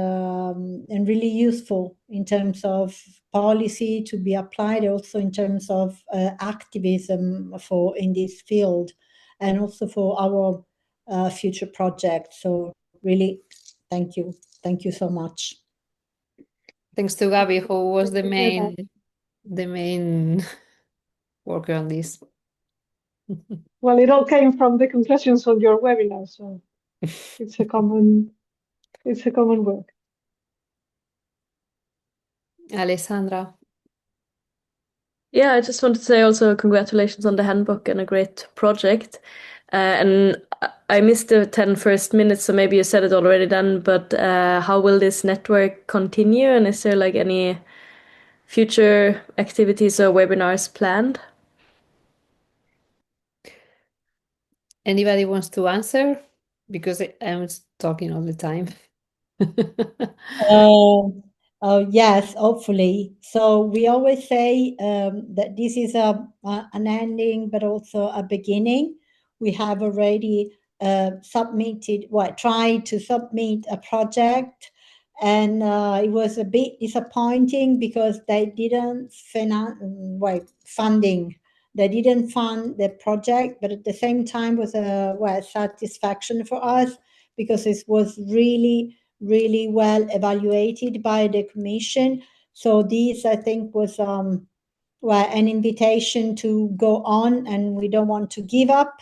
Speaker 6: really useful in terms of policy to be applied, also in terms of activism for in this field, and also for our future projects. So really, thank you so much.
Speaker 1: Thanks to Gabi, who was the main worker on this.
Speaker 9: Well, it all came from the conclusions of your webinar, so it's a common work.
Speaker 1: Alessandra.
Speaker 10: Yeah, I just want to say also congratulations on the handbook and a great project. And I missed the 10 first minutes, so maybe you said it already then, but how will this network continue? And is there like any future activities or webinars planned?
Speaker 1: Anybody wants to answer? Because I'm talking all the time.
Speaker 6: Yes, hopefully. So we always say that this is an ending, but also a beginning. We have already tried to submit a project, and it was a bit disappointing because they didn't funding They didn't fund the project, but at the same time was a satisfaction for us because it was really, really well evaluated by the commission. So this, I think, was an invitation to go on, and we don't want to give up.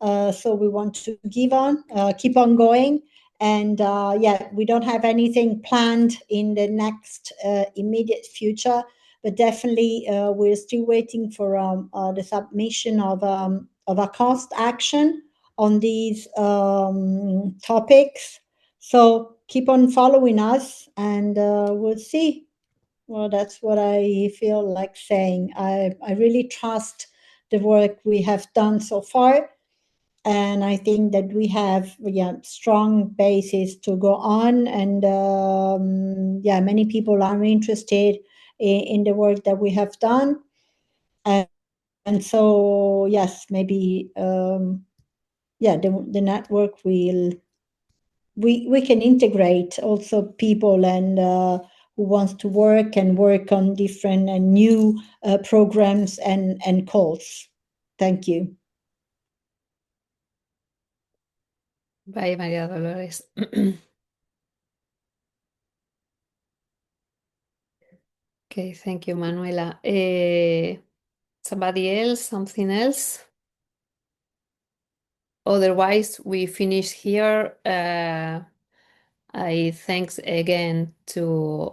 Speaker 6: So we want to keep on going. And we don't have anything planned in the next immediate future, but definitely we're still waiting for the submission of a cost action on these topics. So keep on following us, and we'll see. Well, that's what I feel like saying. I really trust the work we have done so far. And I think that we have strong basis to go on. And many people are interested in the work that we have done. And so, yes, maybe, the network will, we can integrate also people and who wants to work on different and new programs and calls. Thank you.
Speaker 1: Bye, María Dolores. Okay, thank you, Manuela. Somebody else, something else? Otherwise, we finish here. I thanks again to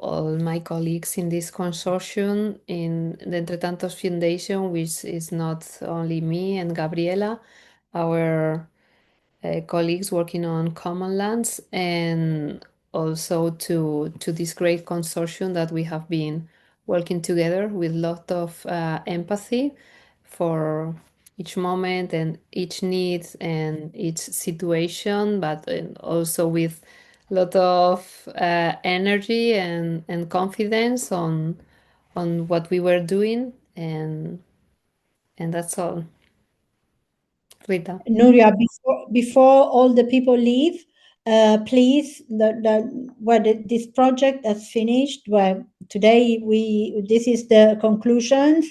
Speaker 1: all my colleagues in this consortium in the Entre Tantos Foundation, which is not only me and Gabriela, our colleagues working on Commonlands, and also to this great consortium that we have been working together with a lot of empathy for each moment and each need and each situation, but also with a lot of energy and confidence on what we were doing, and that's all. Rita.
Speaker 6: Nuria, before all the people leave, please, this project has finished. Well, today this is the conclusions,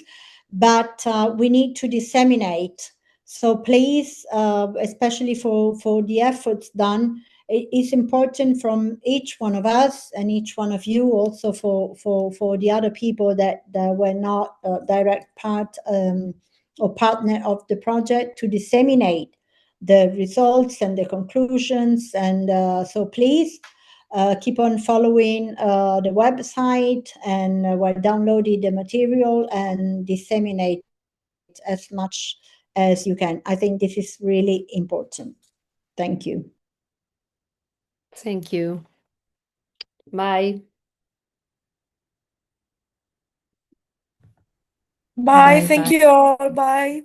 Speaker 6: but we need to disseminate. So please, especially for the efforts done, it is important from each one of us and each one of you, also for the other people that were not direct part or partner of the project, to disseminate the results and the conclusions. And so please keep on following the website and downloading the material and disseminate as much as you can. I think this is really important. Thank you.
Speaker 1: Thank you. Bye.
Speaker 3: Bye.
Speaker 1: Bye,
Speaker 3: Thank
Speaker 1: bye.
Speaker 3: you all. Bye.